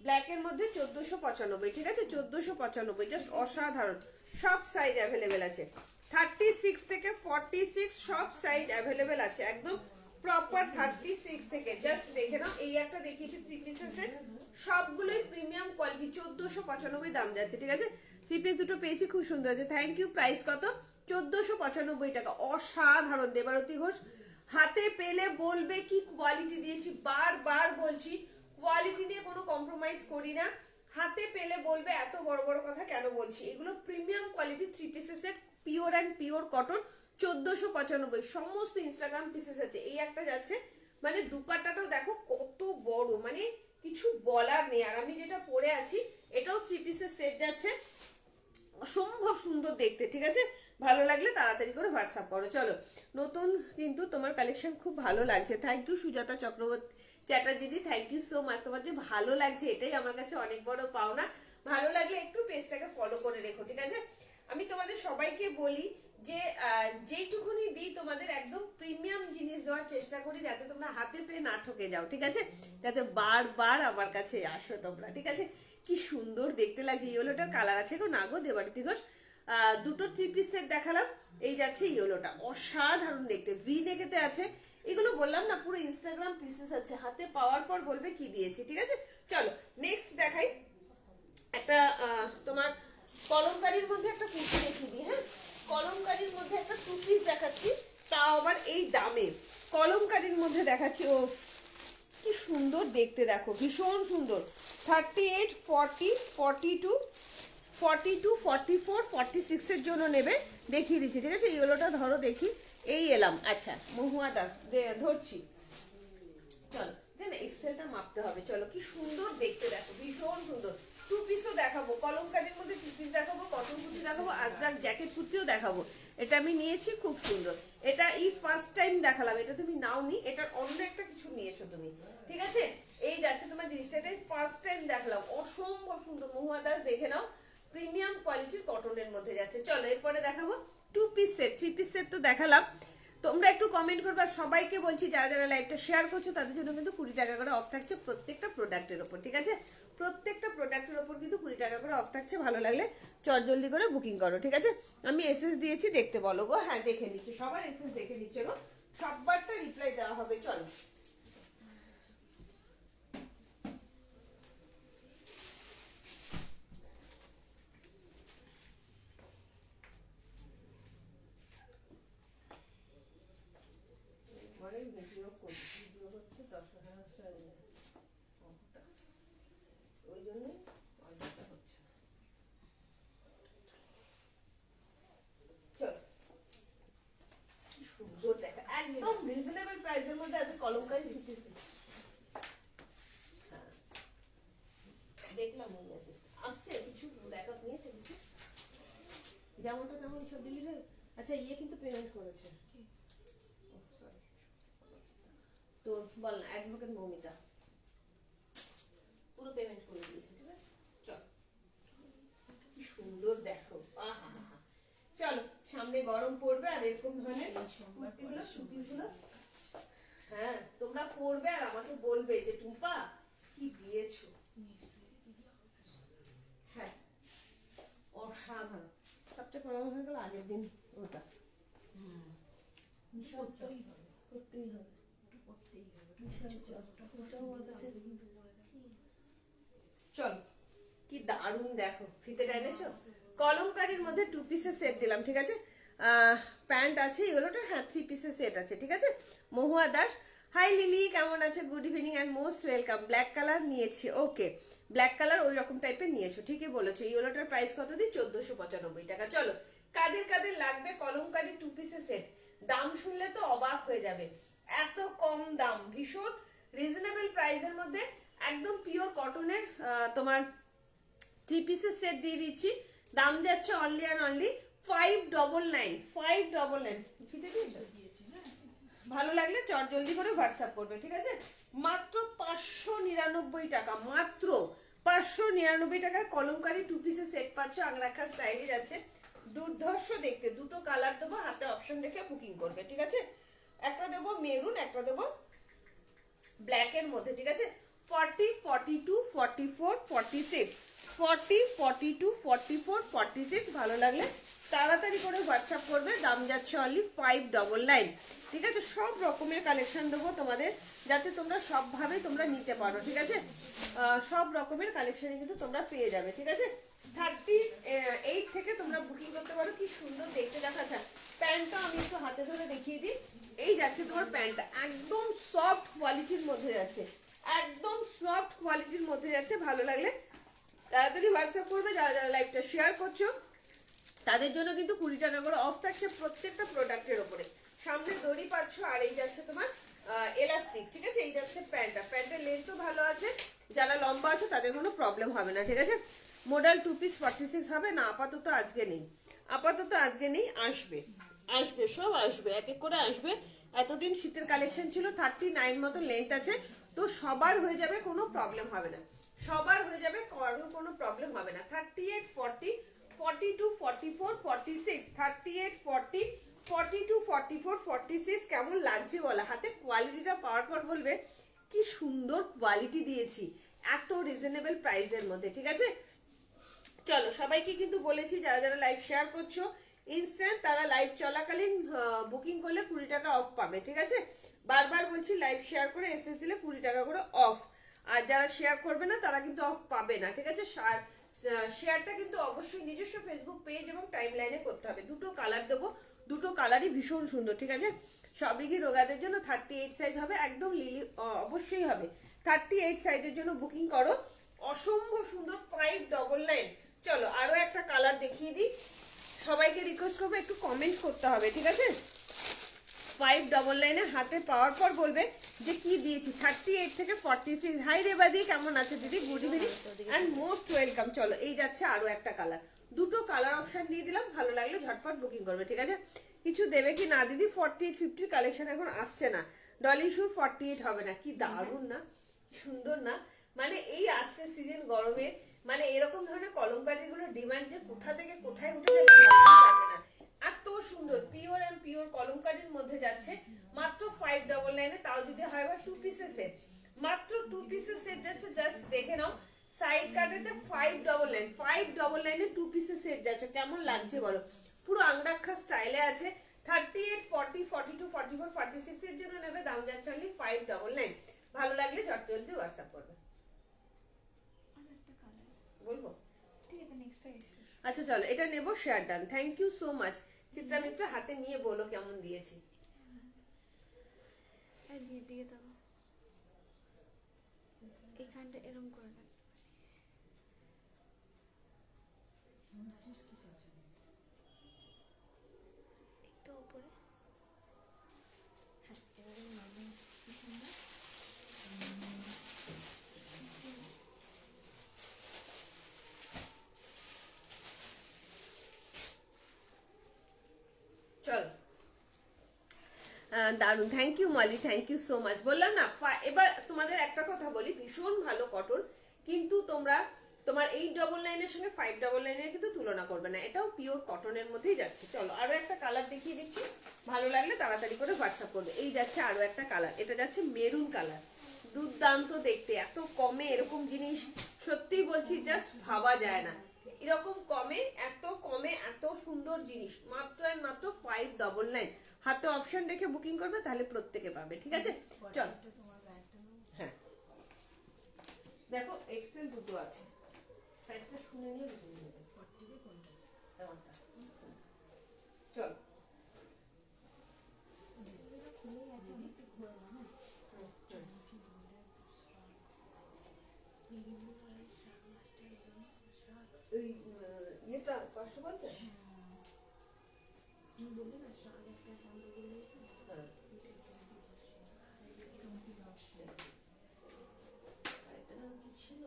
ব্ল্যাকের মধ্যে 1495, ঠিক আছে? 1495, জাস্ট অসাধারণ। সব সাইজ অ্যাভেলেবেল আছে, 36 থেকে 46 সব সাইজ অ্যাভেলেবেল আছে, একদম প্রপার 36 থেকে। জাস্ট দেখে নাও, এই একটা দেখিয়েছি থ্রি পিসের সেট, সবগুলোই প্রিমিয়াম কোয়ালিটি, 1495 দাম যাচ্ছে, ঠিক আছে? থ্রি পিস দুটো পেয়েছি, খুব সুন্দর আছে, থ্যাংক ইউ। প্রাইস কত? 1495 টাকা। অসাধারণ। দেবারতী ঘোষ, হাতে পেলে বলবে কি কোয়ালিটি দিয়েছি, বারবার বলছি কোয়ালিটি নিয়ে কোনো কম্প্রোমাইজ করি না, হাতে পেলে বলবে এত বড় বড় কথা কেন বলছি। এগুলো প্রিমিয়াম কোয়ালিটি থ্রি পিসের set, pure and pure cotton, 1495। সমস্ত ইনস্টাগ্রাম পিসেস আছে। এই একটা যাচ্ছে, মানে দুপাট্টাটাও দেখো কত বড়, মানে কিছু বলার নেই। আর আমি যেটা পরে আছি এটাও থ্রি পিসের সেট যাচ্ছে, অসম্ভব সুন্দর দেখতে, ঠিক আছে? ভালো লাগলে তাড়াতাড়ি করে হোয়াটসঅ্যাপ করো। চলো, নতুন কিন্তু তোমার কালেকশন খুব ভালো লাগছে, thank you. Sujata Chakraborty Chatterjee, thank you so much. তোমার যে ভালো লাগছে এটাই আমার কাছে অনেক বড় পাওনা। ভালো লাগলে একটু পেজটাকে ফলো করে রেখো, ঠিক আছে? আমি তোমাদের সবাইকে বলি যে যেইটুকুনি দিই তোমাদের একদম প্রিমিয়াম জিনিস দেওয়ার চেষ্টা করি, যাতে তোমরা হাতে পেয়ে না ঠকে যাও, ঠিক আছে? যাতে বারবার আমার কাছে আসো তোমরা, ঠিক আছে? কি সুন্দর দেখতে লাগছে। ইয়েলোটার কালার আছে গো, না গো দেবারতী ঘোষ? দুটো থ্রি পিস সেট দেখালাম, এই যাচ্ছে ইয়েলোটা, অসাধারণ দেখতে, ভি নেকেতে আছে। এগুলো বললাম না, পুরো ইনস্টাগ্রাম পিসেস আছে, হাতে পাওয়ার পর বলবে কি দিয়েছি, ঠিক আছে? চলো নেক্সট দেখাই একটা, তোমার কলমকারীর মধ্যে একটা কুর্তি দেখিয়ে দিই, হ্যাঁ? কলমকারীর মধ্যে একটা টু পিস দেখাচ্ছি, তাও আবার এই দামে। কলমকারীর মধ্যে দেখাচ্ছি, ও কি সুন্দর দেখতে, দেখো ভীষণ সুন্দর। 38, 40, 42, 42, 44, 46 এর জন্য নেবে, দেখিয়ে দিচ্ছি, ঠিক আছে? ইয়েলোটা ধরো দেখি, এই এলাম। আচ্ছা, মহুয়া দাস ধরছি, চলো, না এক্সেলটা মাপতে হবে। চলো, কি সুন্দর দেখতে, দেখো ভীষণ সুন্দর। টু পিসও দেখাবো, কলমকারীর মধ্যে টু পিস দেখাবো, কটন কুর্তি দেখাবো, আজরাক জ্যাকেট কুর্তিও দেখাবো। এটা আমি নিয়েছি, খুব সুন্দর। এটা এই ফার্স্ট টাইম দেখালাম, এটা তুমি নাওনি, এটার অন্য একটা কিছু নিয়েছো তুমি, ঠিক আছে? এই যাচ্ছে তোমার জিনিসটা, এটা ফার্স্ট টাইম দেখালাম, অসম্ভব সুন্দর। মহুয়া দাস, দেখে নাও, প্রিমিয়াম কোয়ালিটির কটনের মধ্যে যাচ্ছে। চলো, এরপরে দেখাবো two piece set. Three piece set তো দেখালাম, তোমরা একটু কমেন্ট করবে। আর সবাইকে বলছি, যারা যারা লাইভটা শেয়ার করছো তাদের জন্য কিন্তু 20 টাকা করে অফ থাকছে প্রত্যেকটা প্রোডাক্টের ওপর, ঠিক আছে? প্রত্যেকটা প্রোডাক্টের ওপর কিন্তু 20 টাকা করে অফ থাকছে। ভালো লাগলে জলদি করে বুকিং করো, ঠিক আছে? আমি এসএস দিয়েছি, দেখতে বলো গো। হ্যাঁ, দেখে নিচ্ছি, সবার এসএস দেখে নিচ্ছে গো, সববারটা রিপ্লাই দেওয়া হবে। চলো, ভিডিও করছি, ভিডিও হচ্ছে 10,000 ওই জন্যই অর্ডারটা হচ্ছে। চলো, কি সুন্দর দেখা, একদম রিজনেবল প্রাইসের মধ্যে আছে কলমকারী। যেমনটা তেমন সব ডিলিট। আচ্ছা ইয়ে কিন্তু পেমেন্ট করেছে তো বল না, অ্যাডভোকেট মৌমিতা পুরো পেমেন্ট করে দিয়েছে। ঠিক আছে চল, কি সুন্দর দেখো। আহা চলো, সামনে গরম পড়বে আর এরকম ধরনের কুর্তিগুলো সুতিগুলো হ্যাঁ তোমরা পরবে আর আমাকে বলবে যে টুম্পা কি দিয়েছো। হ্যাঁ অসাধারণ। সবচেয়ে প্রবলেম হয়ে গেল আগের দিন ওটা করতেই হবে, করতেই হবে, করতেই হবে। চল কি দারুণ দেখো, ফিতেটা এনেছো। কলমকারির মধ্যে 2 পিসের সেট দিলাম। ঠিক আছে, প্যান্ট আছে এগুলোটা, হ্যাঁ 3 পিসের সেট আছে। ঠিক আছে, মহুয়া দাস হাই লিলি কেমন আছে, good evening and most welcome. Black colour নিয়েছি, ওকে ব্ল্যাক কালার ওই রকম টাইপের নিয়েছো, ঠিকই বলেছো। ইয়েলোটার প্রাইস কত দিই, 1495 টাকা। চলো কাদের কাদের লাগবে কলমকারি 2 পিসের সেট, দাম শুনলে তো অবাক হয়ে যাবে, এত কম দাম, ভীষণ রিজনেবল প্রাইসের মধ্যে একদম পিওর কটনের তোমার 3 পিসের সেট দিয়ে দিচ্ছি। দাম যাচ্ছে অনলি অ্যান্ড অনলি 599 599। ফিতে দিয়েছি, ভালো লাগলে চট জলদি করে হোয়াটসঅ্যাপ করবে। ঠিক আছে, মাত্র 599 টাকা, মাত্র 599 টাকায় কলমকারি 2 পিসের সেট পাচ্ছ। আংরাখা স্টাইলে যাচ্ছে, দুর্ধর্ষ দেখতে। দুটো কালার দেবো, হাতে অপশন রেখে বুকিং করবে। ঠিক আছে, একটা দেবো মেরুন, একটা দেবো ব্ল্যাকের মধ্যে। ঠিক আছে, 40 42 44 46 40 42 44 46। ভালো লাগলে তাড়াতাড়ি করে হোয়াটসঅ্যাপ করবে। দাম যাচ্ছে অনলি 599। ঠিক আছে, সব রকমের কালেকশন দেবো তোমাদের, যাতে তোমরা সবভাবে তোমরা নিতে পারো। ঠিক আছে, সব রকমের কালেকশনে কিন্তু তোমরা পেয়ে যাবে। ঠিক আছে, 38 থেকে তোমরা বুকিং করতে পারো। কি সুন্দর দেখতে দেখাচ্ছে। প্যান্টটা আমি একটু হাতে ধরে দেখিয়ে দিই। এই যাচ্ছে তোমার প্যান্টটা, একদম সফট কোয়ালিটির মধ্যে যাচ্ছে, একদম সফট কোয়ালিটির মধ্যে যাচ্ছে। ভালো লাগলে তাড়াতাড়ি হোয়াটসঅ্যাপ করবে। যারা যারা লাইভটা শেয়ার করছো তাদের জন্য কিন্তু 20 টাকা করে অফ থাকছে প্রত্যেকটা প্রোডাক্টের ওপরে। সামনে দড়ি পাচ্ছ, আর এই যাচ্ছে তোমার এলাস্টিক। ঠিক আছে, এই যাচ্ছে প্যান্টটা, প্যান্টের লেন্থও ভালো আছে, যারা লম্বা আছে তাদের কোনো প্রবলেম হবে না। ঠিক আছে, মডেল 2 পিস 46 হবে না, আপাতত আজকে নেই, আপাতত আজকে নেই, আসবে আসবে সব আসবে, এক এক করে আসবে। এতদিন শীতের কালেকশন ছিল, 39 মতো লেন্থ আছে, তো সবার হয়ে যাবে, কোনো প্রবলেম হবে না, সবার হয়ে যাবে, কোনো প্রবলেম হবে না। 38 40 42 44 46 38 40 42 44 46। কেমন লাগছে বলা, হাতে কোয়ালিটিটা পাওয়ার পর বলবে কি সুন্দর কোয়ালিটি দিয়েছি এত রিজনেবল প্রাইসের মধ্যে। ঠিক আছে, চলো সবাইকে কিন্তু বলেছি যারা যারা লাইভ শেয়ার করছো ইনস্ট্যান্ট, তারা লাইভ চলাকালীন বুকিং করলে 20 টাকা অফ পাবে। ঠিক আছে, বারবার বলছি লাইভ শেয়ার করে এসএস দিলে 20 টাকা করে অফ, আর যারা শেয়ার করবে না তারা কিন্তু অফ পাবে না। ঠিক আছে, শেয়ারটা কিন্তু অবশ্যই নিজস্ব ফেসবুক পেজ এবং টাইম লাইনে করতে হবে। দুটো কালার দেবো, দুটো কালারই ভীষণ সুন্দর। ঠিক আছে, সবই কি রোগাদের জন্য 38 সাইজ হবে, একদম লিলি অবশ্যই হবে। 38 সাইজের জন্য বুকিং করো, অসম্ভব সুন্দর 599। চলো আরো একটা কালার দেখিয়ে দিই, সবাইকে রিকোয়েস্ট করবো একটু কমেন্ট করতে হবে। ঠিক আছে, 599 হাতে পাওয়ার পর বলবে যে কি দিয়েছি। 38 থেকে 46। হাই রেবাদি কেমন আছে দিদি, good evening and most welcome. চলো এই যাচ্ছে আরো একটা কালার, দুটো কালার অপশন দিয়ে দিলাম, ভালো লাগলে ঝটপট বুকিং করবে। ঠিক আছে, কিছু দেবে কি না দিদি, 48 50 কালেকশন এখন আসছে না, ডলি শুর 48 হবে না। কি দারুণ না, সুন্দর না, মানে এই আসছে সিজন গরমে, মানে এরকম ধরনের কলমকারিগুলোর ডিমান্ড যে কোথা থেকে কোথায় উঠে যাবে পারবে না, এত সুন্দর পিওর অ্যান্ড পিওর কলমকারির মধ্যে যাচ্ছে মাত্র 599। তাও দিতে হয় বা 2 পিসের সেট, মাত্র 2 পিসের সেট যাচ্ছে। জাস্ট দেখে নাও সাইড কাটেতে 599 2 পিসের সেট যাচ্ছে। কেমন লাগছে বলো, পুরো আংরাক্ষা স্টাইলে আছে। 38 40 42 44 46 এর জন্য নেবে, দাম যাচ্ছে অনলি 599। ভালো লাগলে চটজলদি হোয়াটসঅ্যাপ করবে। বলবো ঠিক আছে, নেক্সট টাইম। আচ্ছা চলো এটা নেবো, share done. Thank you so much. Chitra Mitra হাতে নিয়ে বলো কেমন দিয়েছি। দিয়ে দেবো, এখানটা এরকম করে না, একটু উপরে। হ্যাঁ, এবারে নর্মাল চল দারুন, thank you Molly, thank you so much. বললাম না, এবার তোমাদের একটা কথা বলি, ভীষণ ভালো কটন, কিন্তু তোমরা তোমার 899 এর সঙ্গে 599 এর কিন্তু তুলনা করবে না, এটাও পিওর কটনের মধ্যেই যাচ্ছে। চলো আরো একটা কালার দেখিয়ে দিচ্ছি, ভালো লাগলে তাড়াতাড়ি করে হোয়াটসঅ্যাপ করবে। এই যাচ্ছে আরো একটা কালার, এটা যাচ্ছে মেরুন কালার, দুর্দান্ত দেখতে। এত কমে এরকম জিনিস সত্যি বলছি জাস্ট ভাবা যায় না, এরকম কমে এত সুন্দর জিনিস মাত্র আর মাত্র 599। হাতে অপশন রেখে বুকিং করবে, তাহলে প্রত্যেকে পাবে, ঠিক আছে? চল, তোমার ব্যাগটা নাও। হ্যাঁ দেখো এক্সেল দুটো আছে, সাইজটা শুনে নিয়ে বুকিং করবে। 40 কে কোনটা? এমনটা। চল, খুলে গেছে, অনেকটা ঘোরা না। ওই ইয়েটা 550। তুমি বললে না শাল একটা অ্যাকাউন্টে বলে হ্যাঁ, আরেকটা নাম কি ছিল?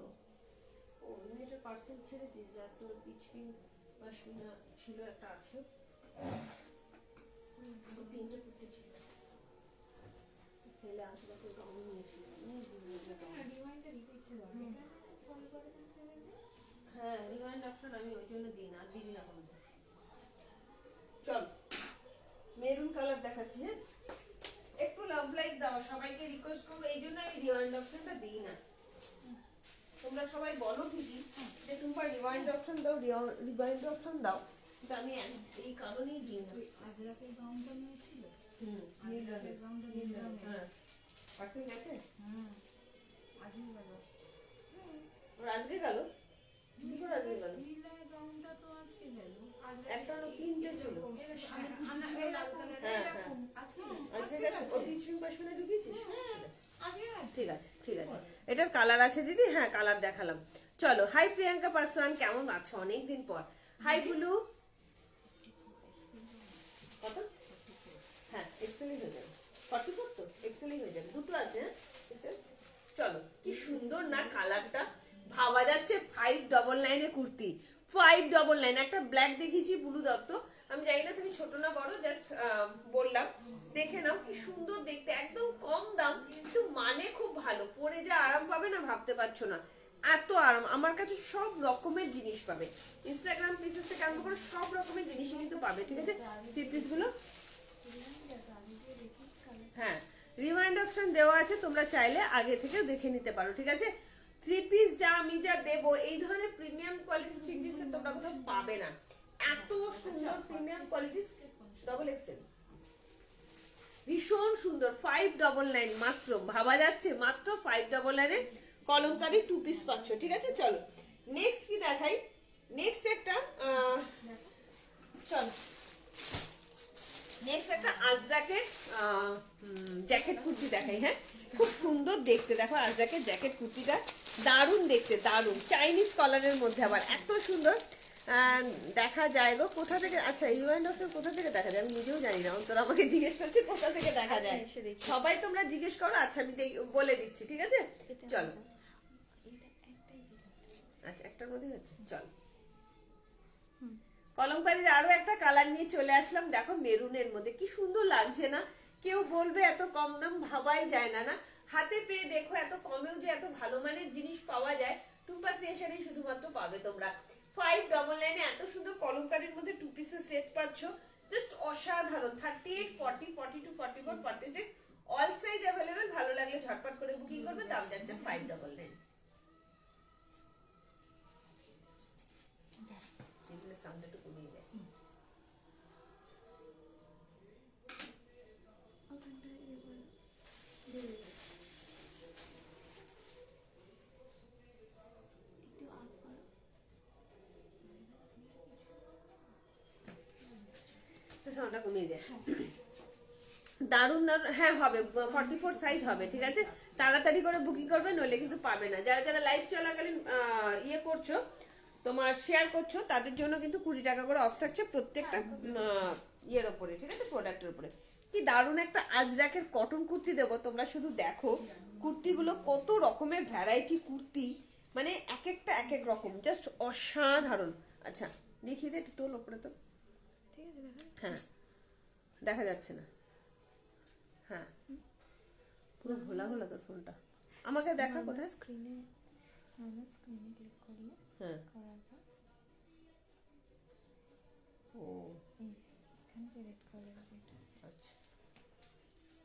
ও এটা পার্সেল ছেড়েছি, যা তোর পিচ পিঙ্ক পশমিনা ছিল, একটা আছে, ও তিনটে কুর্তি ছিল, সেলে আসলে তো গাউন নিয়েছিল, রিমাইন্ডার দিতে দাও। এটা ফলো করে দেন ফেলে। হ্যাঁ রিমাইন্ড অপশন আমি ওই জন্য দিই না, দিবি না কোনো। চল মেরুন কালার দেখাচ্ছি, হ্যাঁ একটু লাভ লাইক দাও, সবাইকে রিকোয়েস্ট করবো, এই জন্য আমি রিমাইন্ড অপশনটা দিই না। তোমরা সবাই বলো ঠিকই যে তোমরা রিমাইন্ড অপশন দাও, রিমাইন্ড অপশন দাও, কিন্তু আমি এই কারণেই দিই না। আজরাকের গাউনটা নিয়েছিল। নীল রঙের, আজরাকের গাউনটা নীল রঙের। হ্যাঁ পার্সেল গেছে, আজই গেল। ওর আজকে গেল, কি করে আজকে গেল? নীল রঙের গাউনটা তো আজকে গেল। একটা না তিনটে ছিল, হ্যাঁ এরকম আজকে আজকে গেছে। ও পিচ পিঙ্ক পশমিনা ঢুকিয়েছিস? আজকে গেছে। ঠিক আছে ঠিক আছে, এটার কালার আছে দিদি, হ্যাঁ কালার দেখালাম। চলো, হাই প্রিয়াঙ্কা পাসওয়ান, কেমন আছো অনেকদিন পর? হাই বুলু, কত? হ্যাঁ এক্সেলই হয়ে যাবে, 44 তো এক্সেলই হয়ে যাবে, দুটো আছে। হ্যাঁ XL। চলো কি সুন্দর না কালারটা, ভাবা যাচ্ছে 599 এ কুর্তি, 599। একটা ব্ল্যাক দেখিয়েছি বুলু দত্ত, আমি জানি না তুমি ছোট না বড়, জাস্ট বললাম দেখে নাও, কি সুন্দর দেখতে, একদম কম দাম, কিন্তু মানে খুব ভালো, পরে যা আরাম পাবে না ভাবতে পারছো না, এত আরাম। আমার কাছে সব রকমের জিনিস পাবে, ইনস্টাগ্রাম পিসেস থেকে আরম্ভ করে সব রকমের জিনিসই কিন্তু পাবে, ঠিক আছে? থ্রি পিসগুলো, হ্যাঁ রিমাইন্ড অপশন দেওয়া আছে, তোমরা চাইলে আগে থেকেও দেখে নিতে পারো, ঠিক আছে? থ্রি পিস যা আমি যা দেবো, এই ধরনের প্রিমিয়াম কোয়ালিটির থ্রি পিস তোমরা কোথাও পাবে না, এত সুন্দর প্রিমিয়াম কোয়ালিটির। ডবল এক্সেল, ভীষণ সুন্দর, 599 মাত্র, ভাবা যাচ্ছে মাত্র 599 এ কলমকারি টু পিস পাচ্ছ, ঠিক আছে? চলো নেক্সট কি দেখাই, নেক্সট একটা চলো নেক্সট একটা আজরাকের জ্যাকেট কুর্তি দেখাই। হ্যাঁ খুব সুন্দর দেখতে, দেখো আজরাকের জ্যাকেট কুর্তিটা দারুণ দেখতে, দারুণ চাইনিজ কালারের মধ্যে, আবার এত সুন্দর দেখা যায় গো। কোথা থেকে, আচ্ছা রিমাইন্ড অপশন কোথা থেকে দেখা যায় আমি নিজেও জানি না, তোরা আমাকে জিজ্ঞেস করছে কোথা থেকে দেখা যায়, সবাই তোমরা জিজ্ঞেস করো, আচ্ছা আমি বলে দিচ্ছি, ঠিক আছে? চলো, আচ্ছা একটার মধ্যে হচ্ছে, চলো কলমকারীর আরো একটা কালার নিয়ে চলে আসলাম, দেখো মেরুনের মধ্যে কি সুন্দর লাগছে না? কেউ বলবে এত কম দাম, ভাবাই যায় না, না হাতে পেয়ে দেখো এত কমেও যে এত ভালো মানের জিনিস পাওয়া যায়, টুম্পা ক্রিয়েশনে শুধুমাত্র পাবে তোমরা। 599 এত সুন্দর কলমকারীর মধ্যে টু পিসের সেট পাচ্ছ, জাস্ট অসাধারণ। 38, 40, 42, 44, 46 অল সাইজ অ্যাভেলেবেল, ভালো লাগলে ঝটপট করে বুকিং করবে, দাম যাচ্ছে 599। সাউন্ডটা একটু কমিয়ে দেয়। সাউন্ডটা কমিয়ে দেয়। দারুণ দারুণ, হ্যাঁ হবে 44 সাইজ হবে, ঠিক আছে? তাড়াতাড়ি করে বুকিং করবে, নইলে কিন্তু পাবে না। যারা যারা লাইভ চলাকালীন ইয়ে করছো, তোমার শেয়ার করছো, তাদের জন্য কিন্তু 20 টাকা করে অফ থাকছে প্রত্যেকটা ইয়ের ওপরে, ঠিক আছে? প্রোডাক্টের উপরে। কি দারুণ একটা আজরাকের কটন কুর্তি দেবো, তোমরা শুধু দেখো কুর্তিগুলো কত রকমের ভ্যারাইটি কুর্তি, মানে এক একটা এক এক রকম, জাস্ট অসাধারণ। আচ্ছা দেখিয়ে দে একটু, তোল ওপরে তো, ঠিক আছে? হ্যাঁ দেখা যাচ্ছে না। হ্যাঁ, পুরো ঘোলা ঘোলা তোর ফোনটা। আমাকে দেখা কোথায়? স্ক্রিনে নর্মাল স্ক্রিনে ক্লিক করলে হ্যাঁ, করার পর ও এই যে এখানে যে রেড কালারের এটা আছে। আচ্ছা,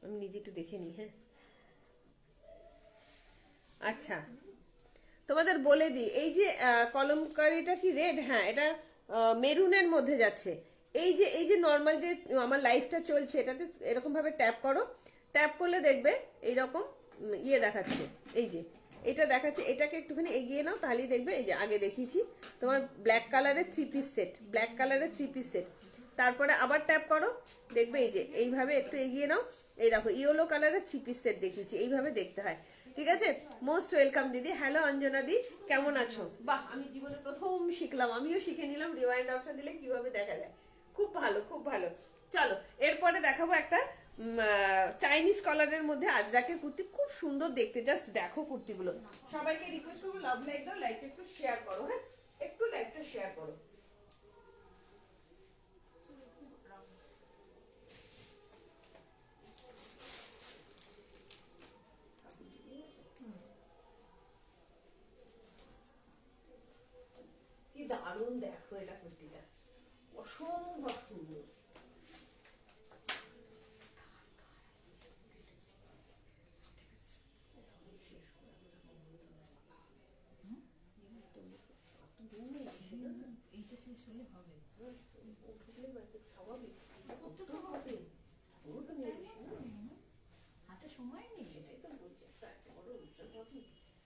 আমি নিজে একটু দেখে নিই। হ্যাঁ, আচ্ছা, তোমাদের বলে দিই, এই যে কলমকারিটা কি রেড? হ্যাঁ, এটা মেরুনের মধ্যে যাচ্ছে। এই যে নর্মাল যে আমার লাইফটা চলছে, এটাতে এরকম ভাবে ট্যাপ করো, ট্যাপ করলে দেখবে এইরকম ইয়ে দেখাচ্ছে। এই যে এটা দেখাচ্ছে, এটাকে একটুখানি এগিয়ে নাও, তাহলেই দেখবে। এই যে আগে দেখিয়েছি তোমার ব্ল্যাক কালারের 3 পিস সেট, ব্ল্যাক কালারের 3 পিস সেট। তারপরে আবার ট্যাপ করো, দেখবে এই যে এইভাবে একটু এগিয়ে নাও, এই দেখো ইয়েলো কালারের 3 পিস সেট দেখিয়েছি। এইভাবে দেখতে হয়, ঠিক আছে? মোস্ট ওয়েলকাম দিদি। হ্যালো অঞ্জনা দি, কেমন আছো? বাহ, আমি জীবনে প্রথম শিখলাম, আমিও শিখে নিলাম রিওয়াইন্ড অপশন দিলে কিভাবে দেখা যায়। খুব ভালো, খুব ভালো। চলো, এরপরে দেখাবো একটা চাইনিজ কলারের মধ্যে আজরাকের কুর্তি, খুব সুন্দর দেখতে। জাস্ট দেখো কুর্তিগুলো। সবাইকে রিকোয়েস্ট করবো, লাভ লাইক দাও, লাইভটা একটু শেয়ার করো। হ্যাঁ, একটু লাইভটা শেয়ার করো। কি দারুণ দেখো এটা কুর্তিটা, অসম্ভব সুন্দর। এইটা শেষ হলে হবে। স্বাভাবিক করতে তো হবে, হাতে সময় নেই। সেটাই তো বলছি, একটা বড় অনুষ্ঠান হবে।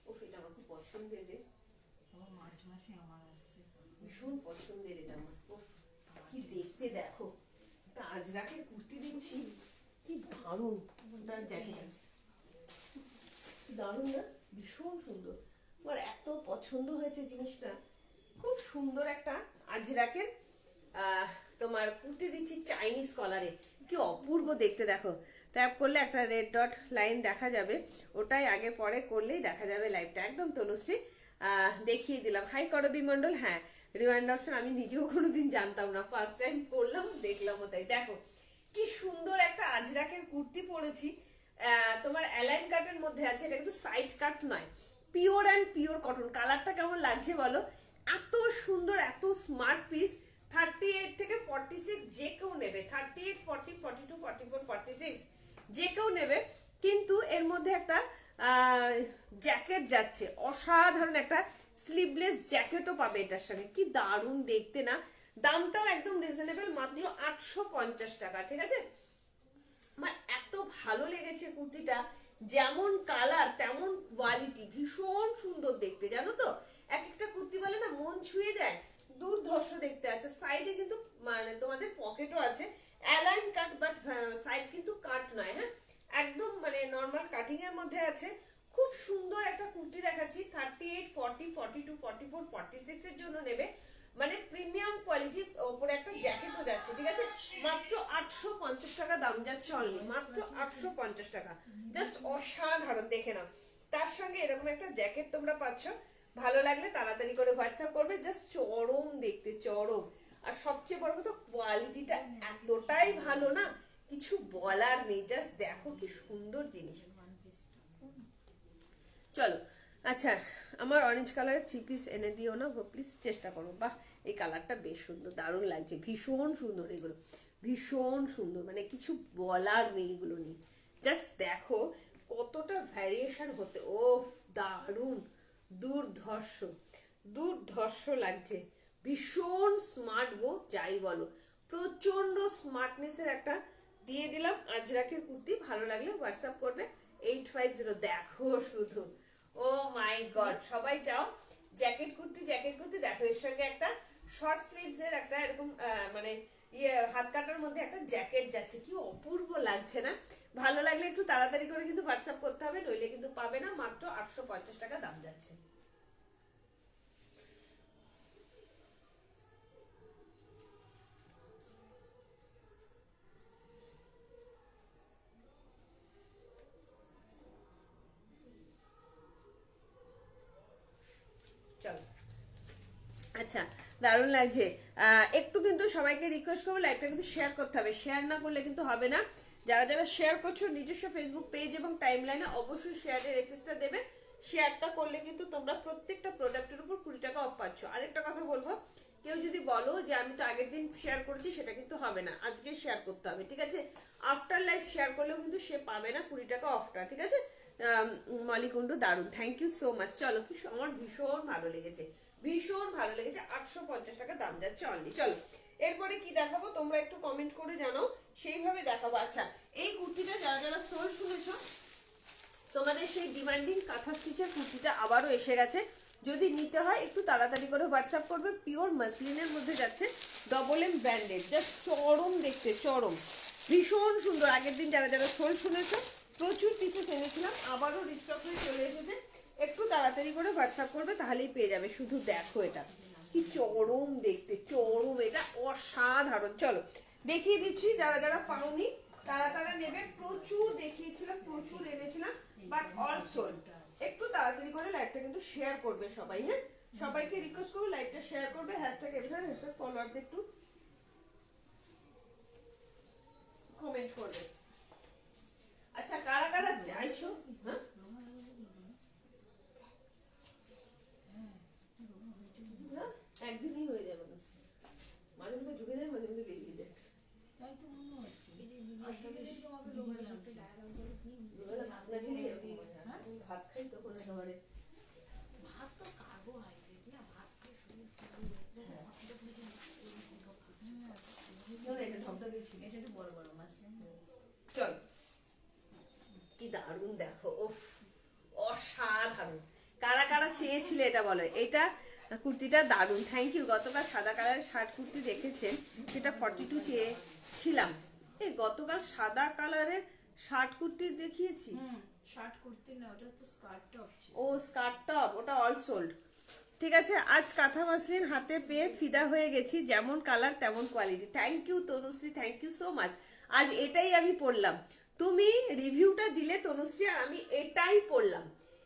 ও, এটা আমার খুব পছন্দের রে, ও মার্চ মাসে আমার আসছে। ভীষণ পছন্দের এটা আমার। উফ, কি দেখতে দেখো, একটা আজরাকের কুর্তি দিচ্ছি, কি দারুণ। ওটার জ্যাকেট আছে, কি দারুণ না, ভীষণ সুন্দর। আমার এত পছন্দ হয়েছে জিনিসটা, খুব সুন্দর একটা আজরাকের তোমার কুর্তি দিচ্ছি চাইনিজ কলারে, কি অপূর্ব দেখতে। দেখো, ট্যাপ করলে একটা রেড ডট লাইন দেখা যাবে, ওটাই আগে পরে করলেই দেখা যাবে লাইভটা। একদম তনুশ্রী দেখিয়ে দিলাম। হাই করবি মন্ডল। হ্যাঁ, রিওয়াইন্ড অপশন আমি নিজেও কোনোদিন জানতাম না, ফার্স্ট টাইম করলাম, দেখলাম। তাই দেখো কি সুন্দর একটা আজরাকের কুর্তি পরেছি, তোমার অ্যালাইন কাটের মধ্যে আছে। এটা কিন্তু সাইড কাট নয়, পিওর অ্যান্ড পিওর কটন। কালারটা কেমন লাগছে বলো? এত সুন্দর, এত স্মার্ট পিস। 38 থেকে 46 যে কেউ নেবে, 38, 40, 42, 44, 46 যে কেউ নেবে। কিন্তু এর মধ্যে একটা জ্যাকেট যাচ্ছে, অসাধারণ একটা স্লিভলেস জ্যাকেটও পাবে এটার সঙ্গে। কি দারুণ দেখতে না, দামটাও একদম রিজনেবল, মাত্র 850 টাকা, ঠিক আছে? আমার এত ভালো লেগেছে কুর্তিটা, যেমন কালার তেমন কোয়ালিটি, ভীষণ সুন্দর দেখতে। জানো তো, এক একটা কুর্তি বলে না মন ছুঁয়ে যায়, দুর্ধর্ষ দেখতে আছে। সাইডে কিন্তু মানে তোমাদের পকেটও আছে, অ্যালাইন কাট, বাট সাইড কিন্তু কাট নয়। হ্যাঁ, একদম মানে নর্মাল কাটিং এর মধ্যে আছে। খুব সুন্দর একটা কুর্তি দেখাচ্ছি। 38, 40, 42, 44, 46 এর জন্য নেবে, মানে প্রিমিয়াম কোয়ালিটির ওপরে একটা জ্যাকেটও যাচ্ছে, ঠিক আছে? মাত্র 850 টাকা দাম যাচ্ছে, অনলি মাত্র 850 টাকা। জাস্ট অসাধারণ, দেখে নাও। তার সঙ্গে এরকম একটা জ্যাকেট তোমরা পাচ্ছ। ভালো লাগলে তাড়াতাড়ি করে হোয়াটসঅ্যাপ করবে। জাস্ট চরম দেখতে, চরম। আর সবচেয়ে বড় কথা, কোয়ালিটিটা এতটাই ভালো না, কিছু বলার নেই। জাস্ট দেখো কি সুন্দর জিনিস। চলো, আচ্ছা, আমার অরেঞ্জ কালারের 3 পিস এনে দিও না গো প্লিজ, চেষ্টা করো। বাহ, এই কালারটা বেশ সুন্দর, দারুণ লাগছে, ভীষণ সুন্দর এগুলো, ভীষণ সুন্দর, মানে কিছু বলার নেই এগুলো নিয়ে। জাস্ট দেখো কতটা ভ্যারিয়েশন হতে, ও দারুণ, দুর্ধর্ষ, দুর্ধর্ষ লাগছে, ভীষণ স্মার্ট গো, যাই বলো, প্রচন্ড স্মার্টনেসের একটা দিয়ে দিলাম আজরাকের কুর্তি। ভালো লাগলে হোয়াটসঅ্যাপ করবে 850। দেখো শুধু, ও মাই গড, সবাই চাও জ্যাকেট কুর্তি, জ্যাকেট কুর্তি। দেখো এর সঙ্গে একটা শর্ট স্লিভস এর একটা এরকম মানে ইয়ে হাত কাটার মধ্যে একটা জ্যাকেট যাচ্ছে, কি অপূর্ব লাগছে না? ভালো লাগলে একটু তাড়াতাড়ি করে কিন্তু হোয়াটসঅ্যাপ করতে হবে, নইলে কিন্তু পাবে না। মাত্র 850 টাকা দাম যাচ্ছে। চলো, আচ্ছা, দারুণ লাগছে। একটু কিন্তু সবাইকে রিকোয়েস্ট করবো লাইভটা কিন্তু শেয়ার করতে হবে, শেয়ার না করলে কিন্তু হবে না। যারা যারা শেয়ার করছো নিজস্ব ফেসবুক পেজ এবং টাইম লাইনে অবশ্যই শেয়ারের এসএসটা দেবে। শেয়ারটা করলে কিন্তু তোমরা প্রত্যেকটা প্রোডাক্টের উপর 20 টাকা অফ পাচ্ছ। আরেকটা কথা বলবো, কেউ যদি বলো যে আমি তো আগের দিন শেয়ার করেছি, সেটা কিন্তু হবে না, আজকে শেয়ার করতে হবে, ঠিক আছে? আফটার লাইভ শেয়ার করলেও কিন্তু সে পাবে না 20 টাকা অফটা, ঠিক আছে? মালিকুন্ডু দারুণ, থ্যাংক ইউ সো মাচ। চলো, কি আমার ভীষণ ভালো লেগেছে, ভীষণ ভালো লেগেছে। 850 টাকা দাম যাচ্ছে অনলি। চলো এরপরে কি দেখাবো তোমরা একটু কমেন্ট করে জানাও, সেইভাবে দেখাবো। আচ্ছা, এই কুর্তিটা যারা যারা সোল শুনেছো, তোমাদের সেই ডিমান্ডিং কাঁথা স্টিচের কুর্তিটা আবারও এসে গেছে। যদি নিতে হয় একটু তাড়াতাড়ি করে হোয়াটসঅ্যাপ করবে। পিওর মাসলিনের মধ্যে যাচ্ছে, ডবল এম ব্র্যান্ডেড, জাস্ট চরম দেখতে, চরম ভীষণ সুন্দর। আগের দিন যারা যারা সোল শুনেছো প্রচুর পিসেস এনেছিলাম, আবারও রিস্টক হয়ে চলে এসেছে। একটু তাড়াতাড়ি করে হোয়াটসঅ্যাপ করবে, তাহলেই পেয়ে যাবে। শুধু দেখো এটা কি চরম দেখতে, চরম, এটা অসাধারণ। চলো দেখিয়ে দিচ্ছি, যারা যারা পাওনি তারা তারা নেবে। প্রচুর দেখিয়েছিলাম, প্রচুর এনেছিলাম, বাট অল সোল্ড। একটু তাড়াতাড়ি করে লাইভটা কিন্তু শেয়ার করবে সবাই, হ্যাঁ? সবাইকে রিকোয়েস্ট করবো লাইভটা শেয়ার করবে, হ্যাশট্যাগ এডিটর, হ্যাশট্যাগ ফলোয়ারদের একটু কমেন্ট করবে। আচ্ছা, কারা কারা চাইছো? হ্যাঁ, একদিনই হয়ে যাবে না, মাঝে মধ্যে ঢুকে যায়, মাঝে মধ্যে বেরিয়ে যায়। তাই তো মনে হচ্ছে ভাত খাই তখন একেবারে ভাত তো কার্বোহাইড্রেট না, ভাত খেয়ে শরীর এটা একটু বড় বড় মাছ। চল, কি দারুণ দেখো, উফ অসাধারণ। কারা কারা চেয়েছিলে এটা বলো। এটা কুর্তিটা দারুণ, থ্যাংক ইউ। গতকাল সাদা কালারের শার্ট কুর্তি দেখেছেন, সেটা 42 চেয়েছিলাম। এই গতকাল সাদা কালারের শার্ট কুর্তি দেখিয়েছি। শার্ট কুর্তি না, ওটা তো স্কার্ট টপ ছিল। ও স্কার্ট টপ, ওটা অল সোল্ড। ঠিক আছে, আজ কাঁথা মাসলিন হাতে পেয়ে ফিদা হয়ে গেছি, যেমন কালার তেমন quality. Thank you Tanushree, thank you so much. আজ এটাই আমি পড়লাম, তুমি রিভিউটা দিলে তনুশ্রী, আর আমি এটাই পড়লাম।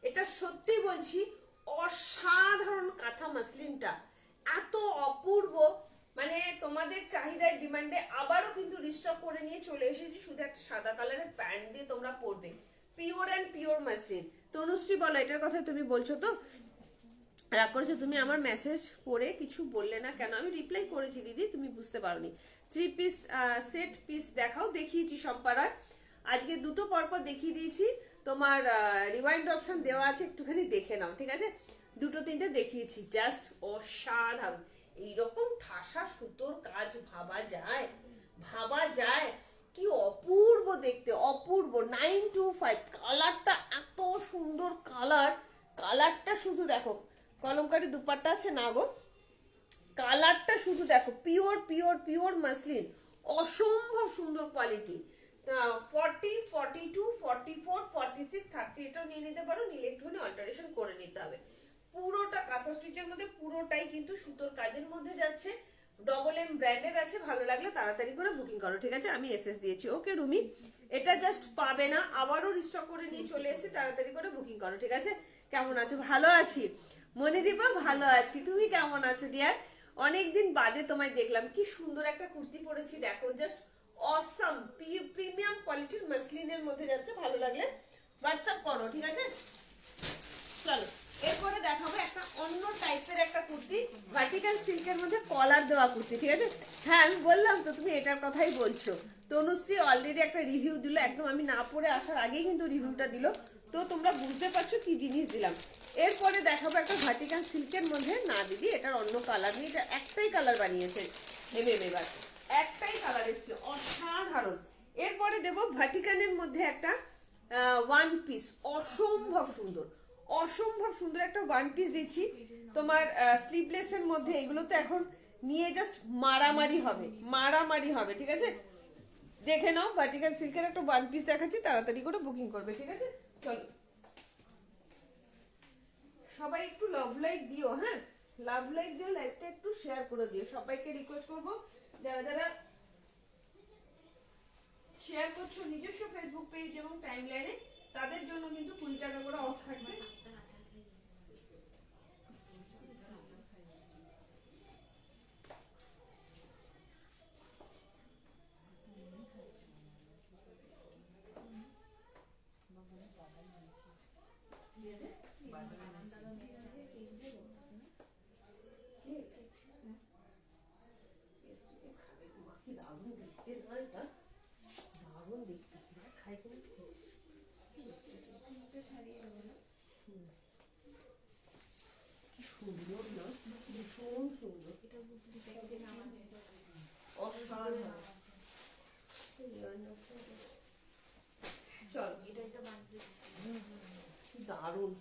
এটা সত্যি বলছি, অসাধারণ কাঁথা মাসলিনটা, এত অপূর্ব। মানে তোমাদের চাহিদার ডিমান্ডে আবারও কিন্তু রিস্টক করে নিয়ে চলে এসেছি। শুধু একটা সাদা কালারের প্যান্ট দিয়ে তোমরা পরবে, pure and pure muslin. Tanushree বলো, এটার কথা তুমি বলছো তো? রাগ করেছো তুমি? আমার মেসেজ পড়ে কিছু বললে না কেন? আমি রিপ্লাই করেছি দিদি, তুমি বুঝতে পারোনি। 3 পিস সেট পিস দেখাও, দেখিয়েছি সম্পারায়। আজকে দুটো পরপর দেখিয়ে দিয়েছি, তোমার রিওয়াইন্ড অপশন দেওয়া আছে, একটুখানি দেখে নাও, ঠিক আছে? দুটো তিনটে দেখিয়েছি, জাস্ট অসাধারণ। এইরকম ঠাসা সুতোর কাজ ভাবা যায়? ভাবা যায়? কি অপূর্ব দেখতে, অপূর্ব। 925 কালারটা, এত সুন্দর কালার। কালারটা শুধু দেখো, কলমকারি দুপাট্টা আছে না গো, কালারটা শুধু দেখো, পিওর পিওর পিওর মাসলিন, অসম্ভব সুন্দর কোয়ালিটি। 40, 42, 44, 46, 30 এটাও নিয়ে নিতে পারো, নিলে একটুখানি অল্টারেশন করে নিতে হবে। পুরোটা কাঁথা স্টিচের মধ্যে, পুরোটাই কিন্তু সুতোর কাজের মধ্যে যাচ্ছে, ডবল এম ব্র্যান্ডের আছে। ভালো লাগলে তাড়াতাড়ি করে বুকিং করো, ঠিক আছে? আমি এসএস দিয়েছি। ওকে রুমি, এটা জাস্ট পাবে না, আবারও রিস্টক করে নিয়ে চলে এসেছি, তাড়াতাড়ি করে বুকিং করো, ঠিক আছে? কেমন আছো? ভালো আছি মনিদীপা, ভালো আছি। তুমি কেমন আছো ডিয়ার? অনেকদিন বাদে তোমায় দেখলাম, কি সুন্দর একটা কুর্তি পরেছি দেখো, জাস্ট অসাম, প্রিমিয়াম কোয়ালিটির মাসলিনের মধ্যে যাচ্ছে। ভালো লাগলে হোয়াটসঅ্যাপ করো, ঠিক আছে? চলো এরপরে দেখাবো একটা অন্য টাইপের একটা কুর্তি, ভার্টিক্যাল সিল্কের মধ্যে কলার দেওয়া কুর্তি, ঠিক আছে? হ্যাঁ, আমি বললাম তো, তুমি এটার কথাই বলছো। তনুশ্রী অলরেডি একটা রিভিউ দিল, একদম আমি না পড়ে আসার আগেই কিন্তু রিভিউটা দিল, তো তোমরা বুঝতে পারছো কি জিনিস দিলাম। এরপরে দেখাবো একটা ভার্টিক্যাল সিল্কের মধ্যে, না দিদি এটার অন্য কালার নেই, এটা একটাই কালার বানিয়েছে এবার, একটাই কালার এসছে, অসাধারণ। এরপরে দেবো ভার্টিক্যালের মধ্যে একটা ওয়ান পিস, অসম্ভব সুন্দর, অসম্ভব সুন্দর একটা ওয়ান পিস দিচ্ছি তোমার স্লিভলেসের মধ্যে। এগুলো তো এখন নিয়ে জাস্ট মারামারি হবে, মারামারি হবে, ঠিক আছে? দেখে নাও, ভার্টিক্যাল সিল্কের একটা ওয়ান পিস দেখাচ্ছি, তাড়াতাড়ি করে বুকিং করবে, ঠিক আছে? চলো সবাই একটু লাভ লাইক দিও, হ্যাঁ লাভ লাইক দিও, লাইভটা একটু শেয়ার করে দিও। সবাইকে রিকোয়েস্ট করবো, যারা যারা শেয়ার করছো নিজস্ব ফেসবুক পেজ এবং টাইম লাইনে, তাদের জন্য কিন্তু 20 টাকা করে অফ থাকছে। তিনটে ছাড়িয়ে দেবো না? কি সুন্দর না, ভীষণ সুন্দর, এটা বুদ্ধি দেখতে নাম আছে অসাধারণ। চল, এটা বান্ডিল দারুণ,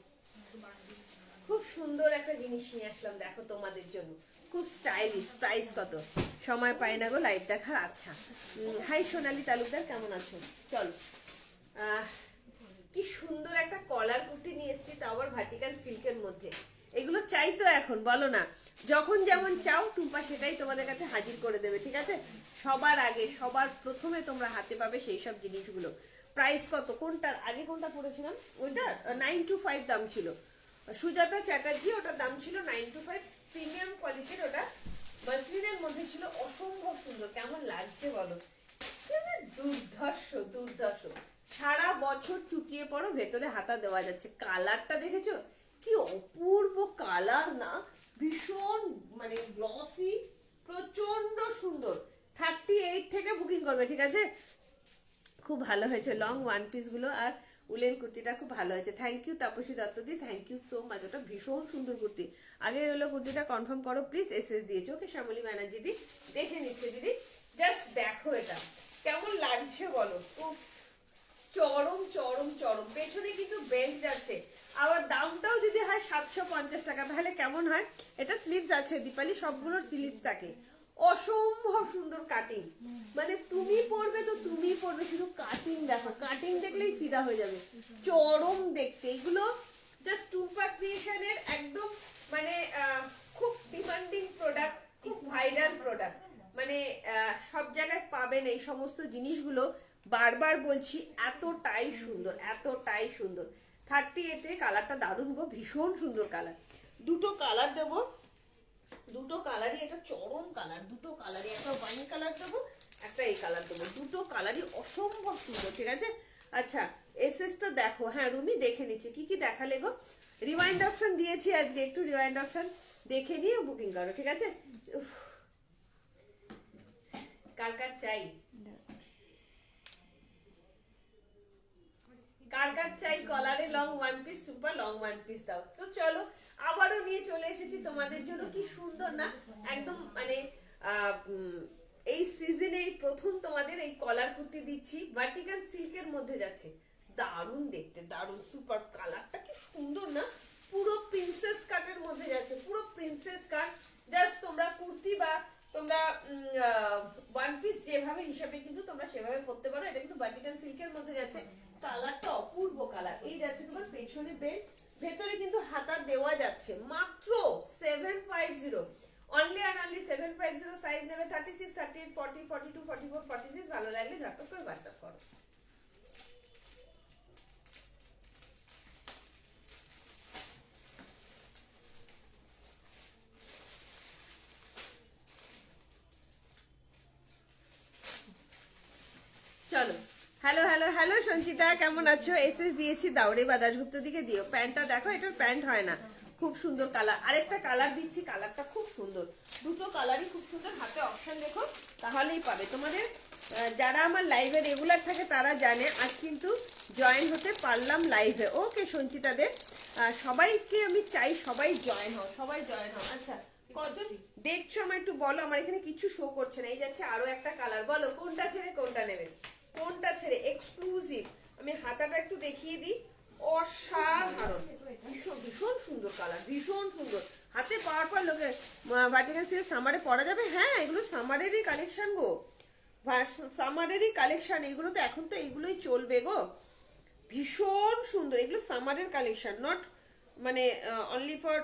বান্ডিল খুব সুন্দর একটা জিনিস নিয়ে আসলাম দেখো তোমাদের জন্য, খুব স্টাইলিশ। প্রাইস কত? সময় পাই না গো লাইভ দেখার। আচ্ছা, হাই সোনালী তালুকদার, কেমন আছো? চলো, কি সুন্দর একটা কলার কুর্তি নিয়ে এসেছি, তাও আবার ভার্টিক্যাল সিল্কের মধ্যে। এগুলো চাই তো এখন, বলো না? যখন যেমন চাও টুম্পা সেটাই তোমাদের কাছে হাজির করে দেবে, ঠিক আছে? সবার আগে, সবার প্রথমে তোমরা হাতে পাবে সেই সব জিনিসগুলো। প্রাইস কত? কোনটার আগে কোনটা পড়েছিলাম? ওইটা 925 দাম ছিল। সুজাতা চ্যাটার্জি, ওটার দাম ছিল 925, প্রিমিয়াম কোয়ালিটির, ওটা মাসলিনের মধ্যে ছিল, অসম্ভব সুন্দর। কেমন লাগছে বলো? দুর্ধর্ষ দুর্ধর্ষ। সারা বছর চুকিয়ে পড়ো, ভেতরে হাতা দেওয়া যাচ্ছে। কালারটা দেখেছো কি অপূর্ব কালার না? ভীষণ মানে গ্লসি, প্রচন্ড সুন্দর। 38 থেকে বুকিং করবে, ঠিক আছে? খুব ভালো হয়েছে লং ওয়ান পিস গুলো, আর উলেন কুর্তিটা খুব ভালো হয়েছে। থ্যাংক ইউ তাপসী দত্তদি, থ্যাংক ইউ সো মাচ। ওটা ভীষণ সুন্দর কুর্তি। আগে হলো কুর্তিটা কনফার্ম করো প্লিজ, এসএস দিয়েছো। ওকে শ্যামলী ব্যানার্জি দি দেখে নিচ্ছে দিদি, জাস্ট দেখো এটা কেমন লাগছে বলো। উফ, চরম চরম চরম। পেছনে কিন্তু বেল্ট যাচ্ছে, আবার দামটাও যদি হয় 750 টাকা, তাহলে কেমন হয়? এটা স্লিভস আছে দীপালি, সবগুলোর স্লিভস থাকে। অসম্ভব সুন্দর কাটিং, মানে তুমি পরবে তো তুমি পরবে, শুধু কাটিং দেখো, কাটিং দেখলেই ফিদা হয়ে যাবে। চরম দেখতে এগুলো, জাস্ট টুম্পা ক্রিয়েশনের একদম মানে খুব ডিমান্ডিং প্রোডাক্ট, খুব ভাইরাল প্রোডাক্ট। মানে সব জায়গায় পাবেন এই সমস্ত জিনিসগুলো। বারবার বলছি, এতটাই সুন্দর, এতটাই সুন্দর। 38 কালারটা দারুণ গো, ভীষণ সুন্দর কালার। দুটো কালার দেবো, দুটো কালারই, এটা চরম কালার, দুটো কালারই, একটা ওয়াইন কালার দেবো, একটা এই কালার দেবো, দুটো কালারই অসম্ভব সুন্দর, ঠিক আছে? আচ্ছা, এসএসটা দেখো। হ্যাঁ রুমি দেখে নিচ্ছে, কি কি দেখালে গো? রিওয়াইন্ড অপশন দিয়েছি আজকে, একটু রিওয়াইন্ড অপশন দেখে নিয়ে বুকিং করো, ঠিক আছে? উফ, কার কার চাই, কার কার চাই কলারে long one piece? Tumpa long one piece দাও। তো চলো, আবারও নিয়ে চলে এসেছি তোমাদের জন্য। কি সুন্দর না একদম, মানে এই সিজনে প্রথম তোমাদের এই কলার কুর্তি দিচ্ছি, ভার্টিক্যাল সিল্কের মধ্যে যাচ্ছে। দারুণ দেখতে, দারুণ, সুপার। কালারটা কি সুন্দর না? পুরো প্রিন্সেস কাটের মধ্যে যাচ্ছে, পুরো প্রিন্সেস কাট। জাস্ট তোমরা কুর্তি বা তোমরা ওয়ান পিস যেভাবে হিসাবে কিন্তু তোমরা সেভাবে করতে পারো। এটা কিন্তু ভার্টিক্যাল সিল্কের মধ্যে যাচ্ছে। কালারটা অপূর্ব কালার। এই যাচ্ছে তোমার পেছনে বেল্ট, ভেতরে কিন্তু হাতা দেওয়া যাচ্ছে। মাত্র 750, অনলি অ্যান্ড অনলি 750। সাইজ নেবে 36, 38, 40, 42, 44, 46। ভালো লাগলে ঝটপট করে হোয়াটসঅ্যাপ করো। চলো, হ্যালো হ্যালো হ্যালো সঞ্চিতা, কেমন আছো? এসএস দিয়েছি, দাউরে বা দাশগুপ্ত দিকে দিও। প্যান্টটা দেখো, এটার প্যান্ট হয় না, খুব সুন্দর কালার। আরেকটা কালার দিচ্ছি, কালারটা খুব সুন্দর, দুটো কালারই খুব সুন্দর। হাতে অপশন দেখো, তাহলেই পাবে। তোমাদের যারা আমার লাইভে রেগুলার থাকে তারা জানে, আজ কিন্তু জয়েন হতে পারলাম লাইভে। ওকে সঞ্চিতাদের সবাইকে আমি চাই সবাই জয়েন হও, সবাই জয়েন হও। আচ্ছা, কজন দেখছো আমার একটু বলো, আমার এখানে কিছু শো করছে না। এই যাচ্ছে আরো একটা কালার, বলো কোনটা ছেড়ে কোনটা নেবে, কোনটা ছেড়ে। এক্সক্লুসিভ, আমি হাতাটা একটু দেখিয়ে দিই, অসাধারণ, ভীষণ ভীষণ সুন্দর কালার, ভীষণ সুন্দর। হাতে পাওয়ার পর লোকে ভার্টিক্যাল সিল্ক সামারে পরা যাবে। হ্যাঁ, এগুলো সামারেরই কালেকশন গো, সামারেরই কালেকশন এগুলো। তো এখন তো এগুলোই চলবে গো, ভীষণ সুন্দর। এগুলো সামারের কালেকশন, নট মানে অনলি ফর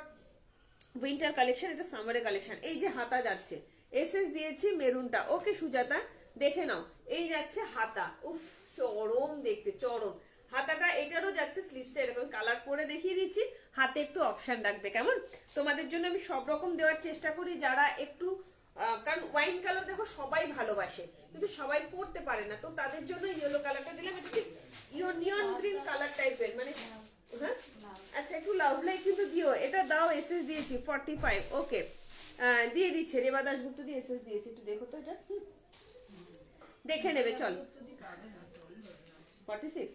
উইন্টার কালেকশন, এটা সামারের কালেকশন। এই যে হাতা যাচ্ছে, এসএস দিয়েছি মেরুনটা। ওকে সুজাতা দেখে নাও, এই যাচ্ছে হাতা। উফ, চরম দেখতে, চরম। হাতাটা এটারও যাচ্ছে, স্লিভসটা এরকম কালার করে দেখিয়ে দিচ্ছি। হাতে একটু অপশন রাখবে, কেমন? তোমাদের জন্য আমি সব রকম দেওয়ার চেষ্টা করি, যারা একটু কারণ ওয়াইন কালার দেখো সবাই ভালোবাসে, কিন্তু সবাই পরতে পারে না, তো তাদের জন্য ইয়েলো কালারটা দিলাম। এটা ঠিক নিয়ন গ্রিন কালার টাইপের, মানে হ্যাঁ। আচ্ছা, একটু লাভ লাইক কিন্তু দিও, এটা দাও। এসএস দিয়েছি 45। ওকে, দিয়ে দিচ্ছে রেবা দাশগুপ্ত দিয়ে এসএস দিয়েছি। একটু দেখো তো, এটা দেখে নেবে। চল, 46।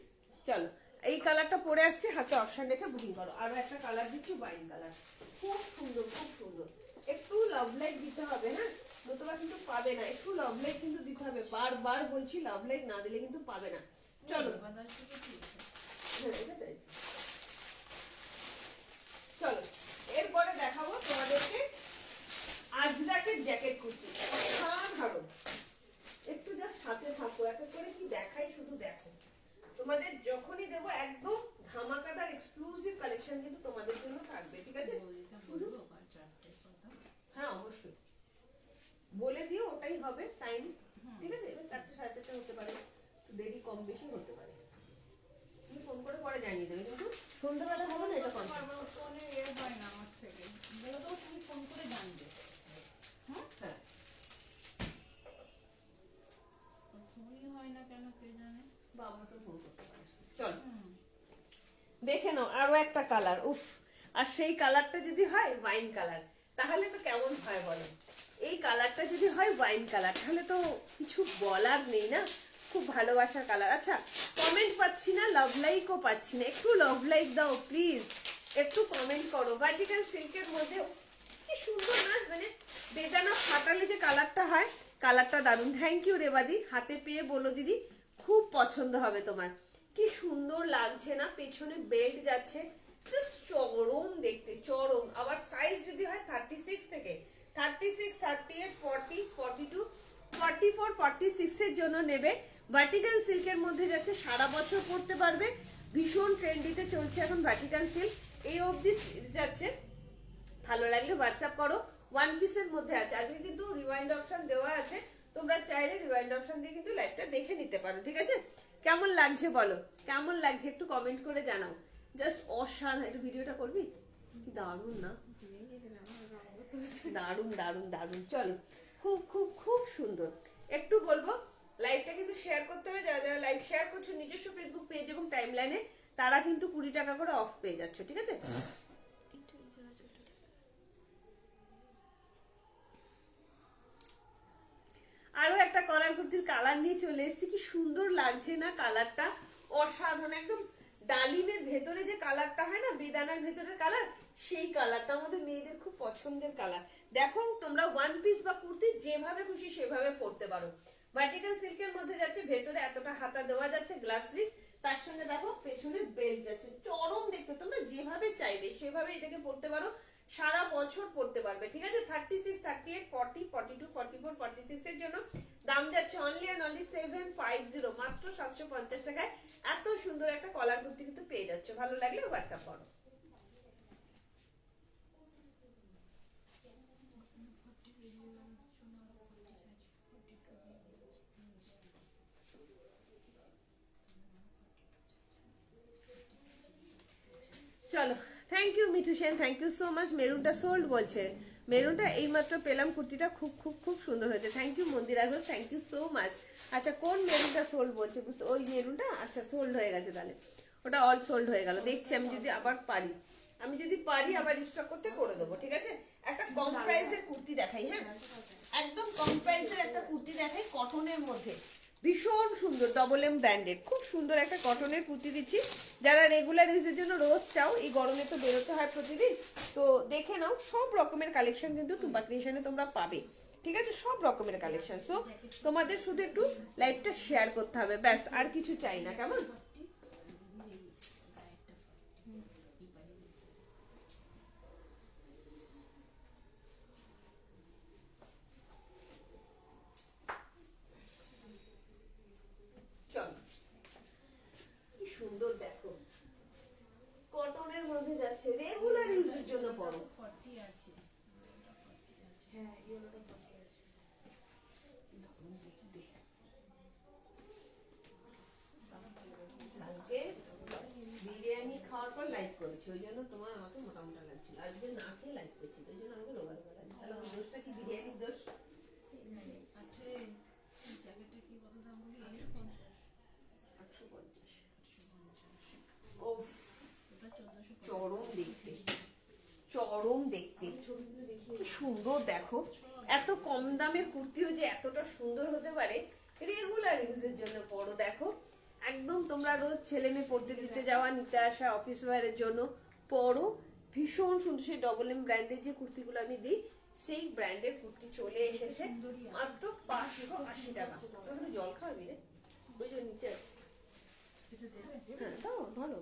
চলো এই কালারটা পরে আসছে, হাতে অপশন রেখে বুকিং করো। আরো একটা কালার দিচ্ছি, ওয়াইন কালার, খুব সুন্দর খুব সুন্দর। একটু লাভ লাইট দিতে হবে, হ্যাঁ, নতুবা কিন্তু পাবে না। একটু লাভ লাইট কিন্তু দিতে হবে, বারবার বলছি, লাভ লাইট না দিলে কিন্তু পাবে না। চলো হ্যাঁ, এটা চাইছি। চলো এরপরে দেখাবো তোমাদেরকে আজরাকের জ্যাকেট কুর্তি, অসাধারণ। একটু জাস্ট সাথে থাকো, এক এক করে কি দেখাই শুধু দেখো। তোমাদের যখনই দেবো একদম ধামাকাদার এক্সক্লুসিভ কালেকশন কিন্তু তোমাদের জন্য থাকবে, ঠিক আছে? শুধু হ্যাঁ অবশ্যই বলে দিও, ওটাই হবে টাইম, ঠিক আছে? এবার 4টে 4:30 হতে পারে, দেরি কম বেশি হতে পারে, তুমি ফোন করে পরে জানিয়ে দেবে, কিন্তু সন্ধ্যাবেলা হবে না, এটা কনফার্ম। ফোনে এ হয় না আমার থেকে, বলে দেবো তুমি ফোন করে জানবে। হ্যাঁ ফোনই হয় না কেন কে জানে। বা আমাকে ফোন করতে পারে। চল দেখে নাও আরো একটা কালার, উফ। আর সেই কালারটা যদি হয় ওয়াইন কালার, তাহলে তো কেমন হয় বলো? এই কালারটা যদি হয় ওয়াইন কালার, তাহলে তো কিছু বলার নেই না, খুব ভালোবাসার কালার। আচ্ছা কমেন্ট পাচ্ছি না, লাভ লাইকও পাচ্ছি না, একটু লাভ লাইক দাও প্লিজ, একটু কমেন্ট করো। ভার্টিক্যাল সিল্কের মধ্যে কি সুন্দর না, মানে বেদানা ফাটালে যে কালারটা হয়, কালারটা দারুণ। থ্যাংক ইউ রেবাদি, হাতে পেয়ে বলো দিদি, খুব পছন্দ হবে তোমার। কি সুন্দর লাগছে না, পেছনে বেল্ট যাচ্ছে, জাস্ট চরম দেখতে, চরম। আবার সাইজ যদি হয় 36 থেকে 36, 38, 40, 42, 44, 46 এর জন্য নেবে। ভার্টিক্যাল সিল্কের মধ্যে যাচ্ছে, সারা বছর পরতে পারবে, ভীষণ ট্রেন্ডিতে চলছে এখন ভার্টিক্যাল সিল্ক। এই অবধি যাচ্ছে, ভালো লাগলে হোয়াটসঅ্যাপ করো। ওয়ান পিসের মধ্যে আছে, আজকে কিন্তু রিওয়াইন্ড অপশন দেওয়া আছে, তোমরা চাইলে রিওয়াইন্ড অপশন দিয়ে কিন্তু লাইভটা দেখে নিতে পারো, ঠিক আছে? কেমন লাগছে বলো, কেমন লাগছে একটু কমেন্ট করে জানাও। জাস্ট অসাধারণ। একটু ভিডিওটা করবি? কি দারুণ না, দারুণ দারুণ দারুণ। চলো খুব খুব খুব সুন্দর। একটু বলবো লাইভটা কিন্তু শেয়ার করতে হবে, যারা যারা লাইভ শেয়ার করছো নিজস্ব ফেসবুক পেজ এবং টাইম লাইনে, তারা কিন্তু 20 টাকা করে অফ পেয়ে যাচ্ছ, ঠিক আছে? আরো একটা কলার কুর্তির কালার নিয়ে চলে এসেছি, কি সুন্দর লাগছে না কালারটা, অসাধারণ। একদম ডালিমের ভেতরে যে কালারটা হয় না, বেদানার ভেতরের কালার, সেই কালারটা আমাদের মেয়েদের খুব পছন্দের কালার। দেখো তোমরা ওয়ান পিস বা কুর্তি যেভাবে খুশি সেভাবে পরতে পারো। ভার্টিক্যাল সিল্কের মধ্যে যাচ্ছে, ভেতরে এতটা হাতা দেওয়া যাচ্ছে, গ্লাস স্লিভ, তার সঙ্গে দেখো পেছনে বেল্ট যাচ্ছে, চরম দেখতে। তোমরা যেভাবে চাইবে সেভাবে এটাকে পরতে পারো, সারা বছর পরতে পারবে, ঠিক আছে? 36, 38, 40, 42, 44, 46 এর জন্য দাম যাচ্ছে অনলি এন্ড অনলি 750, মাত্র 750 টাকায় এত সুন্দর একটা কলার কুর্তি কিন্তু পেয়ে যাচ্ছ। ভালো লাগলে হোয়াটসঅ্যাপ করো। চলো thank you Mithu Sen, thank you so much. মেরুনটা সোল্ড বলছে, মেরুনটা এইমাত্র পেলাম, কুর্তিটা খুব খুব খুব সুন্দর হয়েছে। Thank you Mandira Ghosh, thank you so much. আচ্ছা কোন মেরুনটা সোল্ড বলছে, বুঝতে, ওই মেরুনটা, আচ্ছা সোল্ড হয়ে গেছে, তাহলে ওটা অল সোল্ড হয়ে গেল। দেখছি আমি যদি আবার পারি, আমি যদি পারি আবার রিস্টক করতে করে দেবো, ঠিক আছে? একটা কম প্রাইসের কুর্তি দেখাই, হ্যাঁ একদম কম প্রাইসের একটা কুর্তি দেখাই, কটনের মধ্যে, ভীষণ সুন্দর, ডবল এম ব্র্যান্ডেড, খুব সুন্দর একটা কটনের কুর্তি দিচ্ছি। যারা রেগুলার ইউজের জন্য রোজ চাও, এই গরমে তো বেরোতে হয় প্রতিদিন, তো দেখে নাও, সব রকমের কালেকশন কিন্তু টুম্পা ক্রিয়েশনে তোমরা পাবে, ঠিক আছে? সব রকমের কালেকশন। সো তোমাদের শুধু একটু লাইভটা শেয়ার করতে হবে, ব্যাস, আর কিছু চাই না, কেমন? চলো কি সুন্দর দেখো, কটনের মধ্যে যাচ্ছে, রেগুলার ইউজের জন্য পড়ো। 40 আছে। হ্যাঁ ইয়েলোটা 40 আছে। কালকে বিরিয়ানি খাওয়ার পর লাইভ করেছি, ওই জন্য তোমার আমাকে মোটা মোটা লাগছিল। আজকে না খেয়ে লাইভ করছি, ওই জন্য আমাকে রোগা রোগা লাগছে। তাহলে আমার দোষটা কি বিরিয়ানির দোষ? আছে এই জ্যাকেটটা কি কত দাম বলি? 850। 850। ওফ ওটা 1400। চরম দেখতে, চরম দেখতে, কি সুন্দর দেখো। এত কম দামের কুর্তিও যে এতটা সুন্দর হতে পারে, রেগুলার ইউজের জন্য পরো। দেখো একদম তোমরা রোজ ছেলে মেয়ে পড়তে দিতে যাওয়া, নিতে আসা, অফিস ওয়্যারের জন্য পরো। ভীষণ সুন্দর সেই ডবল এম ব্র্যান্ডের যে কুর্তিগুলো আমি দিই, সেই ব্র্যান্ডের কুর্তি চলে এসেছে মাত্র 580 টাকা। ওখানে জল খাওয়াবি রে, ওই যে নিচে আছে। হ্যাঁ দাও, ভালো,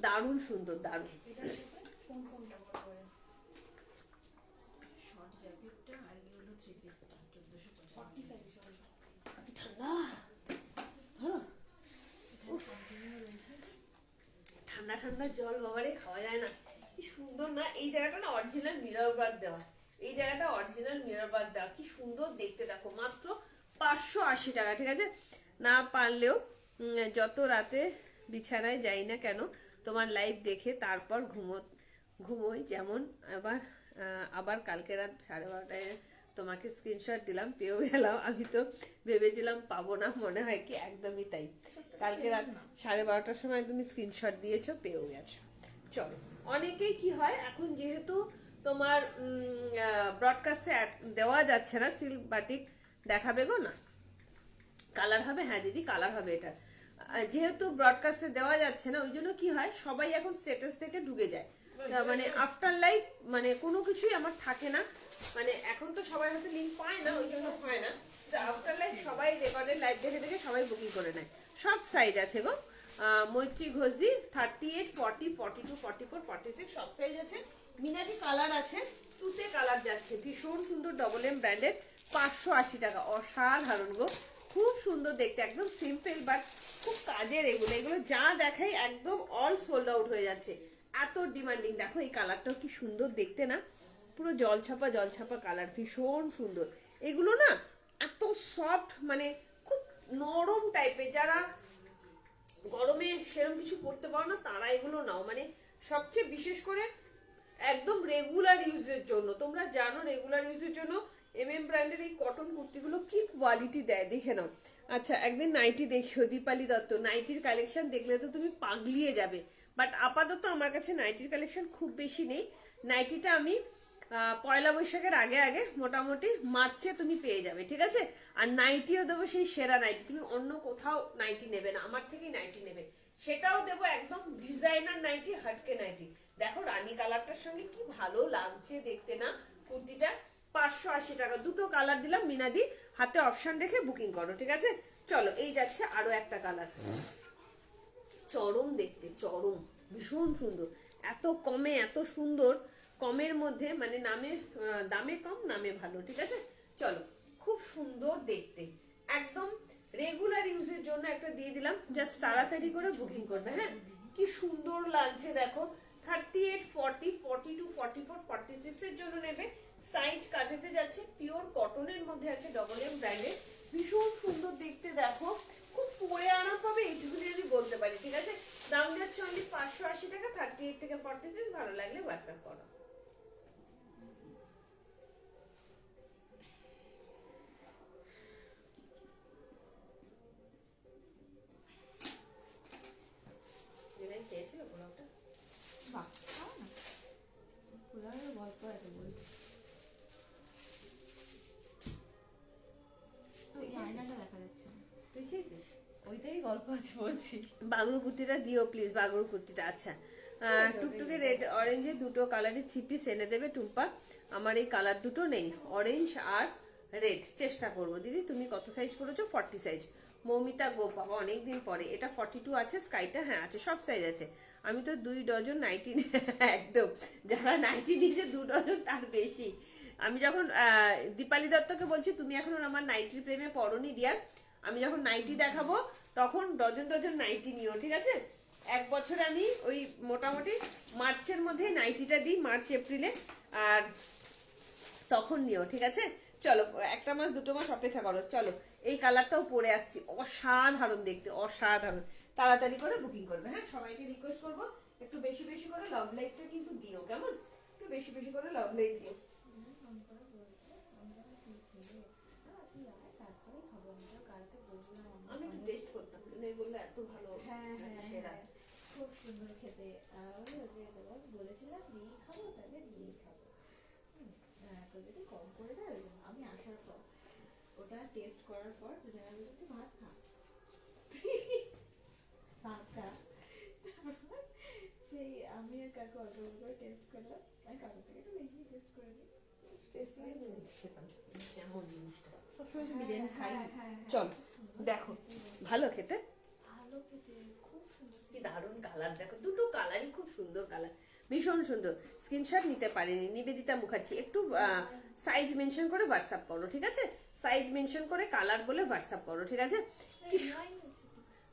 দারুণ সুন্দর, দারুণ। শর্ট জ্যাকেটটা আর এই হলো 3 পিসটা 1450 ঠান্ডা, ধরো। উফ, ঠান্ডা ঠান্ডা জল বাবারে খাওয়া যায় না, কি সুন্দর না। এই জায়গাটা না অরিজিনাল মিরর ওয়ার্ক দেওয়া, এই জায়গাটা অরিজিনাল মিরর ওয়ার্ক দেওয়া, কি সুন্দর দেখতে। দেখো মাত্র 580 টাকা, ঠিক আছে। না পারলেও যত রাতে বিছানায় যাই না কেন, তোমার লাইভ দেখে তারপর ঘুমোই। যেমন আবার কালকে রাত 12:30টায় তোমাকে স্ক্রিনশট দিলাম, পেয়েও গেলাম। আমি তো ভেবেছিলাম পাবো না, মনে হয় কি একদমই তাই। কালকে রাত 12:30টার সময় তুমি স্ক্রিনশট দিয়েছো, পেয়েও গেছো। চলো, অনেকেই কি হয় এখন যেহেতু তোমার ব্রডকাস্টে দেওয়া যাচ্ছে না, সিল্ক বাটিক দেখাবে গো না, কালার হবে, হ্যাঁ দিদি কালার হবে। এটা যেহেতু ব্রডকাস্টে দেওয়া যাচ্ছে না, ওই জন্য কি হয় সবাই এখন স্ট্যাটাস থেকে ঢুকে যায়, মানে আফটার লাইভ মানে কোনো কিছুই আমার থাকে না। মানে এখন তো সবাই হয়তো লিঙ্ক পায় না, ওই জন্য হয় না। আফটার লাইভ সবাই রেকর্ডের লাইভ দেখে দেখে সবাই বুকিং করে নেয়। সব সাইজ আছে গো, মৈত্রী ঘোষদি 38, 40, 42, 44, 46 সব সাইজ আছে। মিনারি কালার আছে, তুতে কালার যাচ্ছে, ভীষণ সুন্দর ডবল এম ব্র্যান্ডের, 580 টাকা। অসাধারণ গো, খুব সুন্দর দেখতে, একদম সিম্পল বাট খুব কাজের। এগুলো এগুলো যা দেখাই একদম অল সোল্ড আউট হয়ে যাচ্ছে, এত ডিমান্ডিং। দেখো এই কালারটাও কি সুন্দর দেখতে না, পুরো জলছাপা জলছাপা কালার, ভীষণ সুন্দর। এগুলো না এত সফট, মানে খুব নরম টাইপের, যারা গরমে সেরকম কিছু পরতে পারো না তারা এগুলো নাও। মানে সবচেয়ে বিশেষ করে একদম রেগুলার ইউজের জন্য, তোমরা জানো রেগুলার ইউজের জন্য এমএম ব্র্যান্ডের এই কটন কুর্তিগুলো কি কোয়ালিটি দেয়, দেখে নাও। আচ্ছা, একদিন নাইটি দেখিও, দীপালি দত্ত নাইটির কালেকশন দেখলে তো তুমি পাগলিয়ে যাবে। বাট আপাতত আমার কাছে নাইটির কালেকশন খুব বেশি নেই। নাইটিটা আমি পয়লা বৈশাখের আগে আগে মোটামুটি মার্চে তুমি পেয়ে যাবে, ঠিক আছে। আর নাইটিও দেবো সেই সেরা নাইটি, তুমি অন্য কোথাও নাইটি নেবে না, আমার থেকেই নাইটি নেবে। সেটাও দেবো একদম ডিজাইনার নাইটি, হাটকে নাইটি। দেখো রানী কালারটার সঙ্গে কি ভালো লাগছে দেখতে না কুর্তিটা। 580 টাকা, দুটো কালার দিলাম। মিনাদি হাতে অপশন রেখে বুকিং করো, ঠিক আছে। চলো, এই যাচ্ছে আরো একটা কালার, চরম দেখতে, চরম, ভীষণ সুন্দর। এত কমে এত সুন্দর, কমের মধ্যে, মানে দামে কম, নামে ভালো, ঠিক আছে। চলো, খুব সুন্দর দেখতে, একদম রেগুলার ইউজের জন্য একটা দিয়ে দিলাম, জাস্ট তাড়াতাড়ি করে বুকিং করবে। হ্যাঁ, কি সুন্দর লাগছে দেখো। 38, 40, 42, 44, 46 এর জন্য নেবে। সাইড কাটাতে যাচ্ছে, পিওর কটনের মধ্যে আছে, ডবল এম ব্র্যান্ডের, ভীষণ সুন্দর দেখতে। দেখো খুব পরে আরাম পাবে, এইটুকুনি আমি বলতে পারি, ঠিক আছে। দাম যাচ্ছে অনলি 580 টাকা, 38 থেকে 46। ভালো লাগলে হোয়াটসঅ্যাপ করো। চেয়েছিল পোলাওটা, বাহ, খাও না, পোলাওয়ের গল্প আছে বলি। ওই আয়নাটা দেখা যাচ্ছে না, তুই খেয়েছিস? ওইটাই গল্প আছে বলছি। বাগরু কুর্তিটা দিও প্লিজ, বাগরু কুর্তিটা। আচ্ছা, টুকটুকে রেড অরেঞ্জে দুটো কালারের 3 পিস এনে দেবে টুম্পা। আমার এই কালার দুটো নেই, অরেঞ্জ আর রেড। চেষ্টা করবো দিদি। তুমি কত সাইজ করেছো? 40 সাইজ। মৌমিতা গো, বাবা অনেকদিন পরে। এটা 42 আছে, স্কাইটা হ্যাঁ আছে, সব সাইজ আছে। আমি তো 2 ডজন নাইটি একদম, যারা নাইটি নিয়েছে 2 ডজন তার বেশি। আমি যখন দীপালি দত্তকে বলছি তুমি এখন আমার নাইটির প্রেমে পড়নি ডিয়ার, আমি যখন নাইটি দেখাবো তখন ডজন ডজন নাইটি নিও, ঠিক আছে। এক বছর আমি ওই মোটামুটি মার্চের মধ্যে নাইটিটা দিই, মার্চ এপ্রিলে, আর তখন নিও, ঠিক আছে। চলো, 1 মাস 2 মাস অপেক্ষা করো। চলো, এই কালারটাও পরে আসছি, অসাধারণ দেখতে, অসাধারণ। তাড়াতাড়ি করে বুকিং করবে। হ্যাঁ, সবাইকে রিকোয়েস্ট করবো একটু বেশি বেশি করে লাভ লাইকটা কিন্তু দিও, কেমন, একটু বেশি বেশি করে লাভ লাইক দিও। আমি একটু টেস্ট করতাম, তুমি বললে এত ভালো। হ্যাঁ হ্যাঁ সেরা। হ্যাঁ, খুব সুন্দর খেতে। বলেছিলাম দিয়েই খাবো, তাহলে দিয়েই খাবো। তো যদি কম করে দেয়, ওই জন্য আমি আসার পর ওটা টেস্ট করার পর ভাত খা, দেখো অল্প অল্প করে টেস্ট করলাম, আমি কারোর থেকে একটু বেশি টেস্ট করে দিই। খেতাম কেমন জিনিসটা, সবসময় তো বিরিয়ানি খাই। হ্যাঁ, হ্যাঁ, হ্যাঁ। চল দেখো, ভালো খেতে, ভালো খেতে, খুব সুন্দর। কি দারুণ কালার, দেখো দুটো কালারই খুব সুন্দর কালার, ভীষণ সুন্দর। স্ক্রিনশট নিতে পারিনি নিবেদিতা মুখার্জি, একটু সাইজ মেনশন করে হোয়াটসঅ্যাপ করো, ঠিক আছে? সাইজ মেনশন করে কালার বলে হোয়াটসঅ্যাপ করো, ঠিক আছে? কি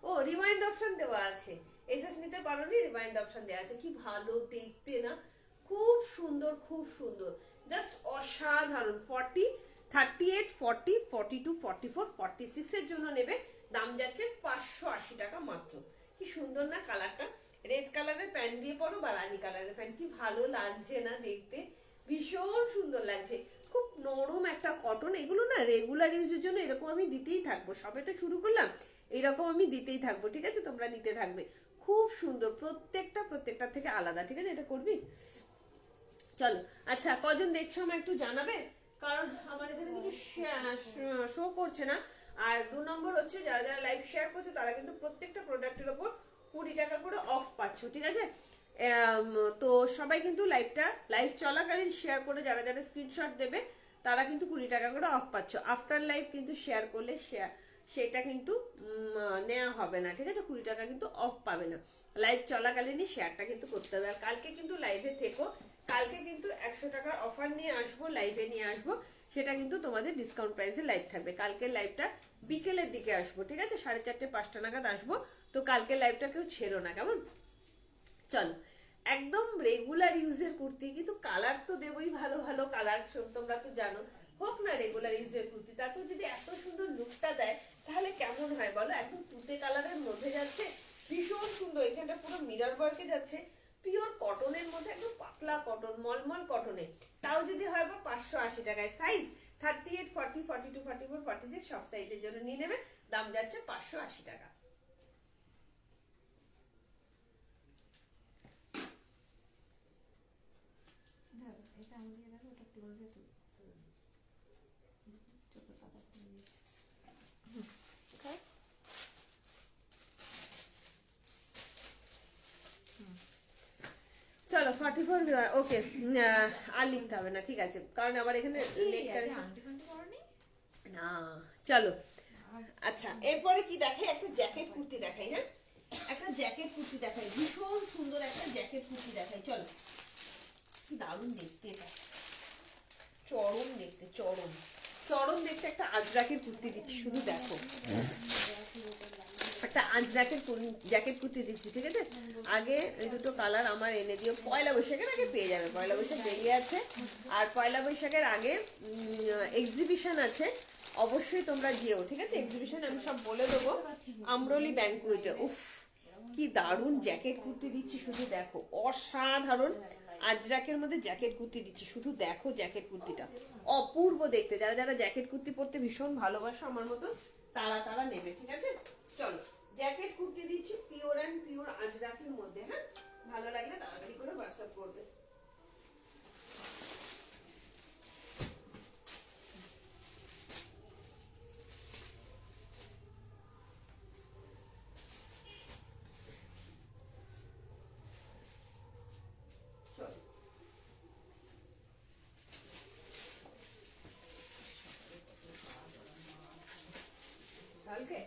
ও রিমাইন্ড অপশন দেওয়া আছে, এসএস নিতে পারোনি, রিমাইন্ড অপশন দেওয়া আছে, কি ভালো দেখতে না, খুব সুন্দর খুব সুন্দর, জাস্ট অসাধারণ। 40, 38, 40, 42, 44, 46 এর জন্য নেবে, দাম যাচ্ছে 580 টাকা মাত্র। কি সুন্দর না কালারটা, রেড কালারের প্যান্ট দিয়ে পরো বা রানী কালারের প্যান্ট, কি ভালো লাগছে না দেখতে, ভীষণ সুন্দর লাগছে, খুব নরম একটা কটন। এগুলো না রেগুলার ইউজের জন্য এরকম আমি দিতেই থাকবো, সবে তো শুরু করলাম, এরকম আমি দিতেই থাকবো, ঠিক আছে? তোমরা নিতে থাকবে, খুব সুন্দর, প্রত্যেকটা থেকে আলাদা, ঠিক আছে? এটা করবি, চলো। আচ্ছা, কজন দেখছো আমার একটু জানাবে, কারণ আমার এখানে কিছু শো করছে না। আর 2 নম্বর হচ্ছে, যারা যারা লাইভ শেয়ার করছে তারা কিন্তু প্রত্যেকটা প্রোডাক্টের ওপর 20 টাকা করে অফ পাচ্ছ, ঠিক আছে? তো সবাই কিন্তু লাইভ চলাকালীন শেয়ার করে যারা যারা স্ক্রিনশট দেবে তারা কিন্তু 20 টাকা করে অফ পাচ্ছ। আফটার লাইভ কিন্তু শেয়ার করলে সেটা কিন্তু নেওয়া হবে না, ঠিক আছে? 20 টাকা কিন্তু অফ পাবে না, লাইভ চলাকালীনই শেয়ারটা কিন্তু করতে হবে। আর কালকে কিন্তু লাইভে থেকো, কালকে কিন্তু 100 টাকার অফার নিয়ে আসবো, লাইভে নিয়ে আসবো, সেটা কিন্তু তোমাদের ডিসকাউন্ট প্রাইসে লাইভ থাকবে। কালকের লাইভটা বিকেলের দিকে আসবো, ঠিক আছে? 4:30 5টা নাগাদ আসবো, তো কালকের লাইভটা কেউ ছেড়ো না, কেমন? চলো, একদম রেগুলার ইউজের কুর্তি, কিন্তু কালার তো দেবই, ভালো ভালো কালার, তোমরা তো জানো, হোক না রেগুলার ইউজের কুর্তি, তাতেও যদি এত সুন্দর লুকটা দেয় তাহলে কেমন হয় বলো? একদম তুতে কালারের মধ্যে যাচ্ছে, ভীষণ সুন্দর, এখানটা পুরো মিরর ওয়ার্কে যাচ্ছে, পিওর কটনের মধ্যে, একদম পাতলা কটন, মলমল কটনে, তাও যদি হয় বা 580 টাকায়। সাইজ 38, 40, 42, 44, 46 সব সাইজের জন্য নিয়ে নেবে, দাম যাচ্ছে 580 টাকা। ধরো এটা আমাকে দেখো, ওটা ক্লোজে তুলি, ছোট পাতা করে দিয়েছি। চলো 44, ওকে, আর লিখতে হবে না, ঠিক আছে? কারণ আবার এখানে নেট কানেকশন আন্টি ফান্টি করনি না। চলো, আচ্ছা, এরপরে কি দেখাই, একটা জ্যাকেট কুর্তি দেখাই, হ্যাঁ একটা জ্যাকেট কুর্তি দেখাই, ভীষণ সুন্দর একটা জ্যাকেট কুর্তি দেখাই, চলো। কি দারুণ দেখতে এটা, চরম দেখতে, চরম চরম দেখতে একটা আজরাকের কুর্তি দিচ্ছি, শুধু দেখো, একটা আজরাকের জ্যাকেট কুর্তি দিচ্ছি, ঠিক আছে? আগে এই দুটো কালার আমার এনে দিও, পয়লা বৈশাখের আগে পেয়ে যাবে, পয়লা বৈশাখ বেরিয়ে আছে, আর পয়লা বৈশাখের আগে এক্সিবিশন আছে, অবশ্যই তোমরা যেও, ঠিক আছে? এক্সিবিশন আমি সব বলে দেবো, আমরলি ব্যাংকুয়েটে। উফ, কি দারুণ জ্যাকেট কুর্তি দিচ্ছি, শুধু দেখো, অসাধারণ আজরাকের মধ্যে জ্যাকেট কুর্তি দিচ্ছি, শুধু দেখো জ্যাকেট কুর্তিটা, অপূর্ব দেখতে। যারা যারা জ্যাকেট কুর্তি পরতে ভীষণ ভালোবাসো আমার মতো, তারা নেবে, ঠিক আছে? চলো, জ্যাকেট কুর্তি দিচ্ছি পিওর অ্যান্ড পিওর আজরাকের মধ্যে, হ্যাঁ? ভালো লাগলে তাড়াতাড়ি করে হোয়াটসঅ্যাপ করবে। চলো, কালকে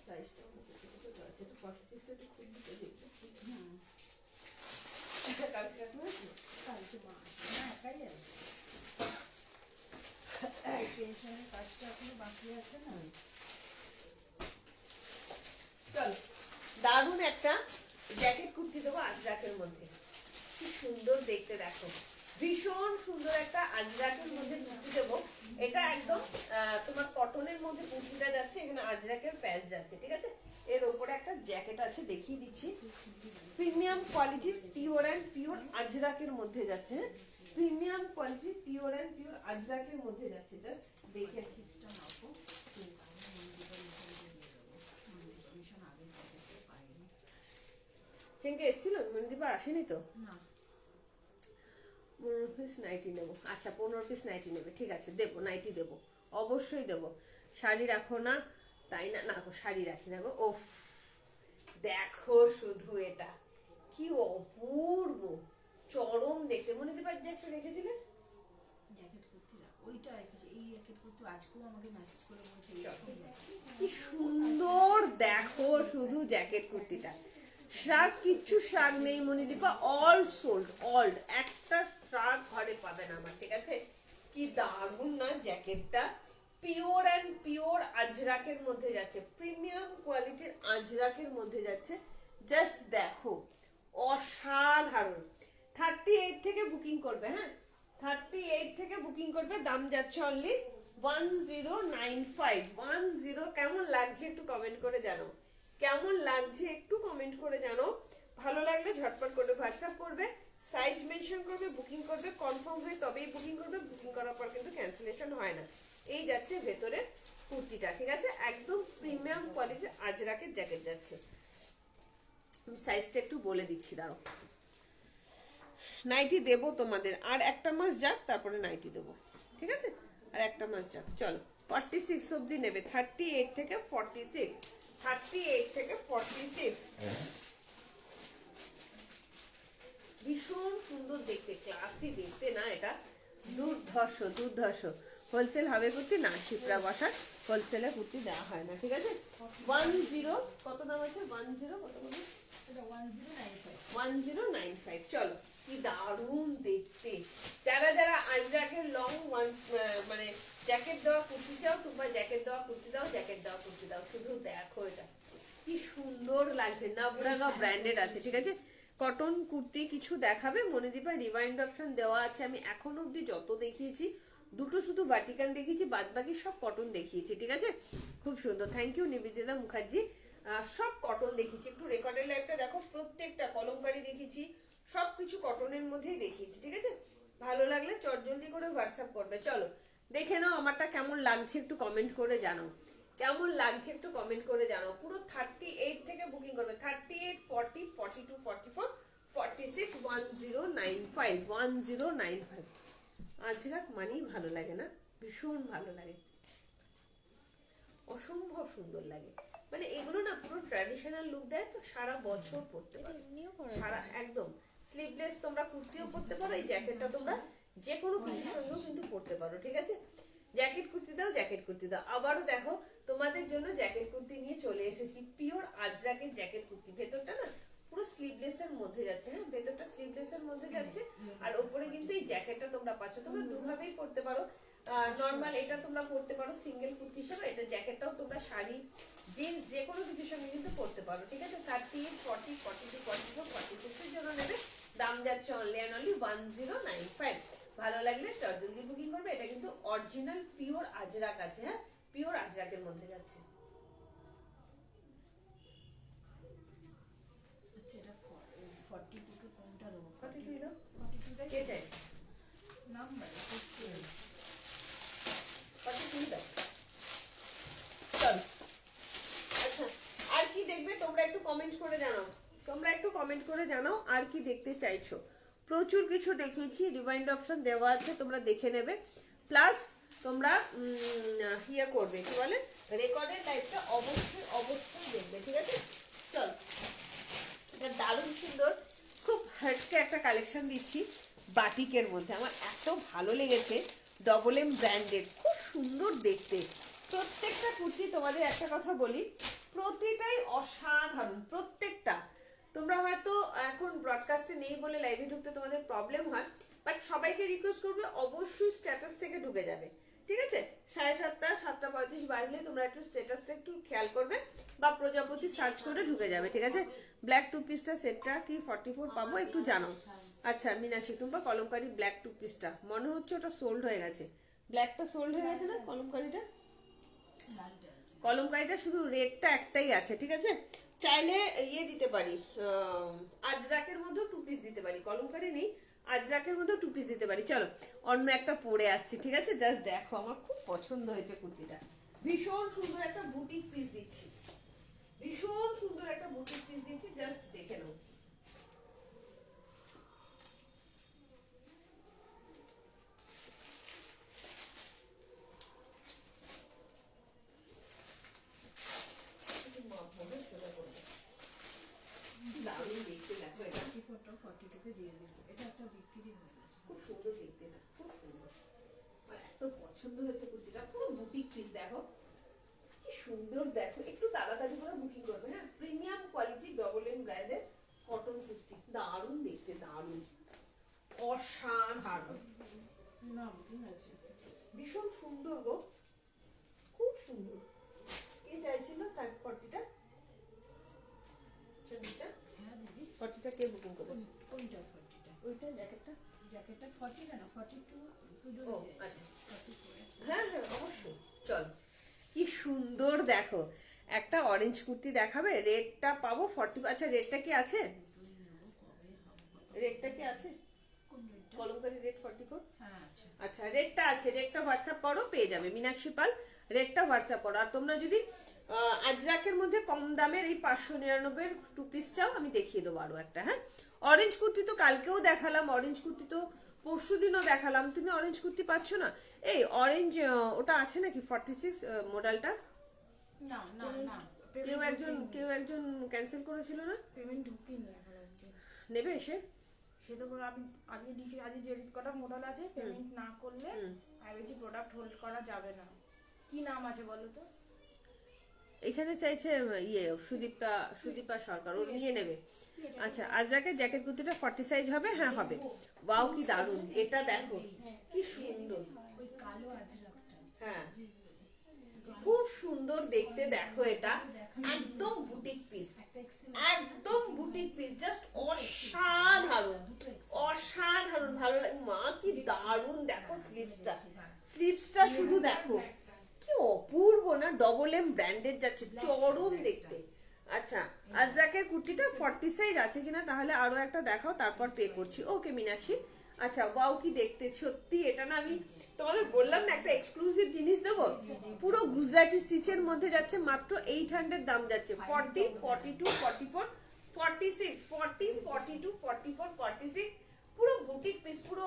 সাইজটা ছোট ছোট আছে, তো 46 টা খুব দিতে দেখবে। কালকে রাখবো, কালকে মা না একাই আসবে, পেনশনের কাজটা এখনো বাকি আছে না। চল, দারুণ একটা জ্যাকেট কুর্তি দেবো আজরাকের মধ্যে, কি সুন্দর দেখতে দেখো, ভীষণ সুন্দর একটা আজরাকের মধ্যে কুর্তি দেবো। এটা একদম তোমার কটনের মধ্যে কুর্তিটা যাচ্ছে, এখানে আজরাকের প্যাচ যাচ্ছে, ঠিক আছে? এর উপরে একটা জ্যাকেট আছে, দেখিয়ে দিচ্ছি, প্রিমিয়াম কোয়ালিটির পিওর অ্যান্ড পিওর আজরাকের মধ্যে যাচ্ছে, প্রিমিয়াম কোয়ালিটির পিওর অ্যান্ড পিওর আজরাকের মধ্যে যাচ্ছে, জাস্ট দেখে সিক্সটা নাও। সেদিনকে এসেছিল মনদীপা, আসেনি তো? 15 পিস নাইটি নেবো, আচ্ছা 15 পিস নাইটি নেবে, ঠিক আছে, দেবো, নাইটি দেবো, অবশ্যই দেবো, শাড়ি রাখো না, তাই না? না গো শাড়ি রাখি না গো। ওফ দেখো শুধু এটা কি অপূর্ব, চরম দেখতে। মনে দিবার যে একটা রেখেছিলে জ্যাকেট কুর্তিটা ওইটা রেখেছি, এই জ্যাকেট কুর্তি আজকেও আমাকে মেসেজ করে বলছে কি সুন্দর দেখো শুধু জ্যাকেট কুর্তিটা। শাক কিচ্ছু শাক নেই মনিদীপা, অল সোল্ড, অল্ড, একটা শাক ঘরে পাবে না আমার, ঠিক আছে? কি দারুণ না জ্যাকেটটা, পিওর অ্যান্ড পিওর আজরাকের মধ্যে যাচ্ছে, প্রিমিয়াম কোয়ালিটির আজরাকের মধ্যে যাচ্ছে। জাস্ট দেখো অসাধারণ। 38 থেকে বুকিং করবে, হ্যাঁ 38 থেকে বুকিং করবে, দাম যাচ্ছে অনলি 1095। 10 কেমন লাগছে একটু কমেন্ট করে জানো, কেমন লাগছে একটু কমেন্ট করে জানো। ভালো লাগলে ঝটপট করে হোয়াটসঅ্যাপ করবে, সাইজ মেনশন করবে, বুকিং করবে, কনফার্ম হয়ে তবেই বুকিং করবে। বুকিং করার পর কিন্তু ক্যান্সেলেশন হয় না। এই যাচ্ছে ভেতরে কুর্তিটা, ঠিক আছে? একদম প্রিমিয়াম কোয়ালিটির আজরাকের জ্যাকেট যাচ্ছে। আমি সাইজটা একটু বলে দিচ্ছি, দাঁড়াও। নাইটি দেবো তোমাদের, আর একটা মাস যাক তারপরে নাইটি দেবো, ঠিক আছে? আর একটা মাস যাক, চলো 46 অবধি নেবে, 38 থেকে 46, 38 থেকে 46। ভীষণ সুন্দর দেখতে, ক্লাসি দেখতে না এটা, দুর্ধর্ষ দুর্ধর্ষ। হোলসেল হবে কুর্তি না, শিপ্রা বসার হোলসেলে কুর্তি দেওয়া হয় না, ঠিক আছে? 10 কত দাম আছে? 10 কত বলি? 1095। চলো কি দারুণ দেখতে। যারা যারা আজরাকের লং মানে জ্যাকেট দেওয়া কুর্তি চাও, তোমরা জ্যাকেট দেওয়া কুর্তি দাও, জ্যাকেট দেওয়া কুর্তি দাও, শুধু দেখো এটা কি সুন্দর লাগছে। নবরাগা ব্র্যান্ডেড আছে, ঠিক আছে? কটন কুর্তি কিছু দেখাবে মনিদীপা, রিওয়াইন্ড অপশন দেওয়া আছে। আমি এখন অবধি যত দেখিয়েছি, দুটো শুধু ভার্টিকাল দেখিয়েছি, বাদ বাকি সব কটন দেখিয়েছি, ঠিক আছে? খুব সুন্দর, থ্যাংক ইউ নিবেদিতা মুখার্জি। সব কটন দেখিয়েছি, একটু রেকর্ডের লাইভটা দেখো, প্রত্যেকটা কলমকারি দেখিয়েছি, সবকিছু কটনের মধ্যেই দেখিয়েছি, ঠিক আছে? ভালো লাগলে চটজলদি করে হোয়াটসঅ্যাপ করবে। চলো দেখে নাও আমারটা কেমন লাগছে, একটু কমেন্ট করে জানাও কেমন লাগছে, একটু কমেন্ট করে জানাও। পুরো 38 থেকে বুকিং করবে, 38, 40, 42, 44, 46, 1095, 1095। আজরাক মানেই ভালো লাগে না? ভীষণ ভালো লাগে, অসম্ভব সুন্দর লাগে। মানে এগুলো না পুরো ট্র্যাডিশনাল লুক দেয়, তো সারা বছর পরতে পারো, সারা একদম। স্লিভলেস তোমরা কুর্তিও পরতে পারো, এই জ্যাকেটটা তোমরা যে কোনো কিছুর সঙ্গেও কিন্তু পরতে পারো, ঠিক আছে? জ্যাকেট কুর্তি দাও, জ্যাকেট কুর্তি দাও। আবারও দেখো তোমাদের জন্য জ্যাকেট কুর্তি নিয়ে চলে এসেছি, পিওর আজরাকের জ্যাকেট কুর্তি। ভেতরটা না পুরো স্লিভলেস এর মধ্যে যাচ্ছে, হ্যাঁ ভেতরটা স্লিভলেস এর মধ্যে যাচ্ছে, আর ওপরে কিন্তু এই জ্যাকেটটা তোমরা পাচ্ছ। তোমরা দুভাবেই পরতে পারো, নর্মাল এটা তোমরা পরতে পারো সিঙ্গেল কুর্তি হিসেবে, এটা জ্যাকেটটাও তোমরা শাড়ি জিন্স যে কোনো কিছুর সঙ্গে কিন্তু পরতে পারো, ঠিক আছে? 38, 40, 42, 44, 46 এর জন্য নেবে, দাম যাচ্ছে অনলি অ্যান্ড অনলি 1095। ভালো লাগলে জলদি বুকিং করবে। এটা কিন্তু অরিজিনাল পিওর আজরাক আছে, হ্যাঁ পিওর আজরাকের মধ্যে যাচ্ছে। আচ্ছা এটা 42 টু কোনটা দেবো? 42 দাও, 42 কে চাইছে? নাম্বার 42 দাও, চলো। আচ্ছা আর কি দেখবে তোমরা একটু কমেন্ট করে জানাও, তোমরা একটু কমেন্ট করে জানাও আর কি দেখতে চাইছো। প্রচুর কিছু দেখিয়েছি, রিমাইন্ড অপশন দেওয়া আছে, তোমরা দেখে নেবে। প্লাস তোমরা ইয়ে করবে, কি বলে, রেকর্ডের লাইভটা অবশ্যই অবশ্যই দেখবে, ঠিক আছে? চল, এটা দারুণ সুন্দর, খুব হার্টকে একটা কালেকশন দিচ্ছি বাটিকের মধ্যে। আমার এত ভালো লেগেছে, ডবল এম ব্র্যান্ডেড, খুব সুন্দর দেখতে। প্রত্যেকটা কুর্তি তোমাদের একটা কথা বলি, প্রতিটাই অসাধারণ, প্রত্যেকটা। তোমরা হয়তো এখন ব্রডকাস্টে নেই বলে লাইভে ঢুকতে তোমাদের প্রবলেম হয়, বাট সবাইকে রিকোয়েস্ট করবে অবশ্যই স্ট্যাটাস থেকে ঢুকে যাবে, ঠিক আছে? 7:30, 7:35 বাজলে তোমরা একটু স্ট্যাটাসটা একটু খেয়াল করবে, বা প্রজাপতি সার্চ করে ঢুকে যাবে, ঠিক আছে? ব্ল্যাক টু পিসটা সেটটা কি 44 পাবো একটু জানো। আচ্ছা মীনাক্ষী টুম্পা, কলমকারি ব্ল্যাক টু পিসটা মনে হচ্ছে ওটা সোল্ড হয়ে গেছে, ব্ল্যাকটা সোল্ড হয়ে গেছে না, কলমকারিটা, কলমকারিটা শুধু রেডটা একটাই আছে, ঠিক আছে? চাইলে ইয়ে দিতে পারি, আজরাকের মধ্যেও 2 পিস দিতে পারি, কলমকারি নেই, আজরাকের মধ্যেও 2 পিস দিতে পারি। চলো অন্য একটা পরে আসছি, ঠিক আছে? জাস্ট দেখো আমার খুব পছন্দ হয়েছে কুর্তিটা, ভীষণ সুন্দর একটা বুটিক পিস দিচ্ছি, ভীষণ সুন্দর একটা বুটিক পিস দিচ্ছি, জাস্ট দেখে নাও। সুন্দর দেখো, একটু তাড়াতাড়ি করে বুকিং করবে। হ্যাঁ, প্রিমিয়াম কোয়ালিটি ডবল এম ব্র্যান্ডের কটন কুর্তি, দারুণ দেখতে, দারুণ অসাধারণ, না বুকিং আছে। ভীষণ সুন্দর গো, খুব সুন্দর। কে চাইছিল থার্ড পার্টিটা? চন্ডিটা হ্যাঁ দিদি, পার্টিটা কে বুকিং করেছে? কোনটা 40টা? ওইটা জ্যাকেটটা? জ্যাকেটটা 40 না 42 পুজো ও আছে। আচ্ছা, 44 হ্যাঁ হ্যাঁ অবশ্যই। চল, কি সুন্দর দেখো, একটা অরেঞ্জ কুর্তি দেখাবে, রেডটা পাবো 40। আচ্ছা রেডটা কি আছে? রেডটা কি আছে? কোন রেটটা? কলমকারি রেড 44। হ্যাঁ আছে। আচ্ছা রেডটা আছে, রেডটা হোয়াটসঅ্যাপ করো, পেয়ে যাবে। মীনাক্ষী পাল, রেডটা হোয়াটসঅ্যাপ করো। আর তোমরা যদি আজরাকের মধ্যে কম দামের এই 599 টু পিস চাও, আমি দেখিয়ে দেবো আরো একটা। হ্যাঁ, অরেঞ্জ কুর্তি তো কালকেও দেখালাম, অরেঞ্জ কুর্তি তো পরশুদিনও দেখালাম, তুমি অরেঞ্জ কুর্তি পাচ্ছ না? এই অরেঞ্জ ওটা আছে নাকি 46 মডেলটা? না না না, কেউ একজন ক্যান্সেল করেছিল না? পেমেন্ট ঢুকিনি এখন অবধি। নেবে এসে? সে তো আমি আজকে লিখে, আজকে যে কটা মডেল আছে পেমেন্ট না করলে আমি বলছি প্রোডাক্ট হোল্ড করা যাবে না। কি নাম আছে বলো তো? এখানে চাইছে সুদীপা সরকার, ও নিয়ে নেবে। আচ্ছা আজরাকের জ্যাকেট কুর্তিটা 40 সাইজ হবে? হ্যাঁ হবে। ওয়াও কি দারুণ, এটা দেখো কি সুন্দর। ওই কালো আজরাকটা। হ্যাঁ খুব সুন্দর দেখতে, দেখো এটা একদম বুটিক পিস, একদম বুটিক পিস, জাস্ট অসাধারণ, অসাধারণ ভালো লাগে। মা কি দারুণ, দেখো স্লিভসটা শুধু দেখো কি অপূর্ব না, ডবল এম ব্র্যান্ডেড যাচ্ছে, চরম দেখতে। আচ্ছা আজরাকের কুর্তিটা 40 সাইজ আছে কিনা তাহলে আরো একটা দেখাও, তারপর পে করছি। ওকে মীনাক্ষী। আচ্ছা ওয়াও কি দেখতে, সত্যি এটা না, আমি তোমাদের বললাম না একটা এক্সক্লুসিভ জিনিস দেবো, পুরো গুজরাটি স্টিচের মধ্যে যাচ্ছে, মাত্র 800 দাম যাচ্ছে। 40, 42, 44, 46, 40, 42, 44, 46, পুরো বুটিক পিস, পুরো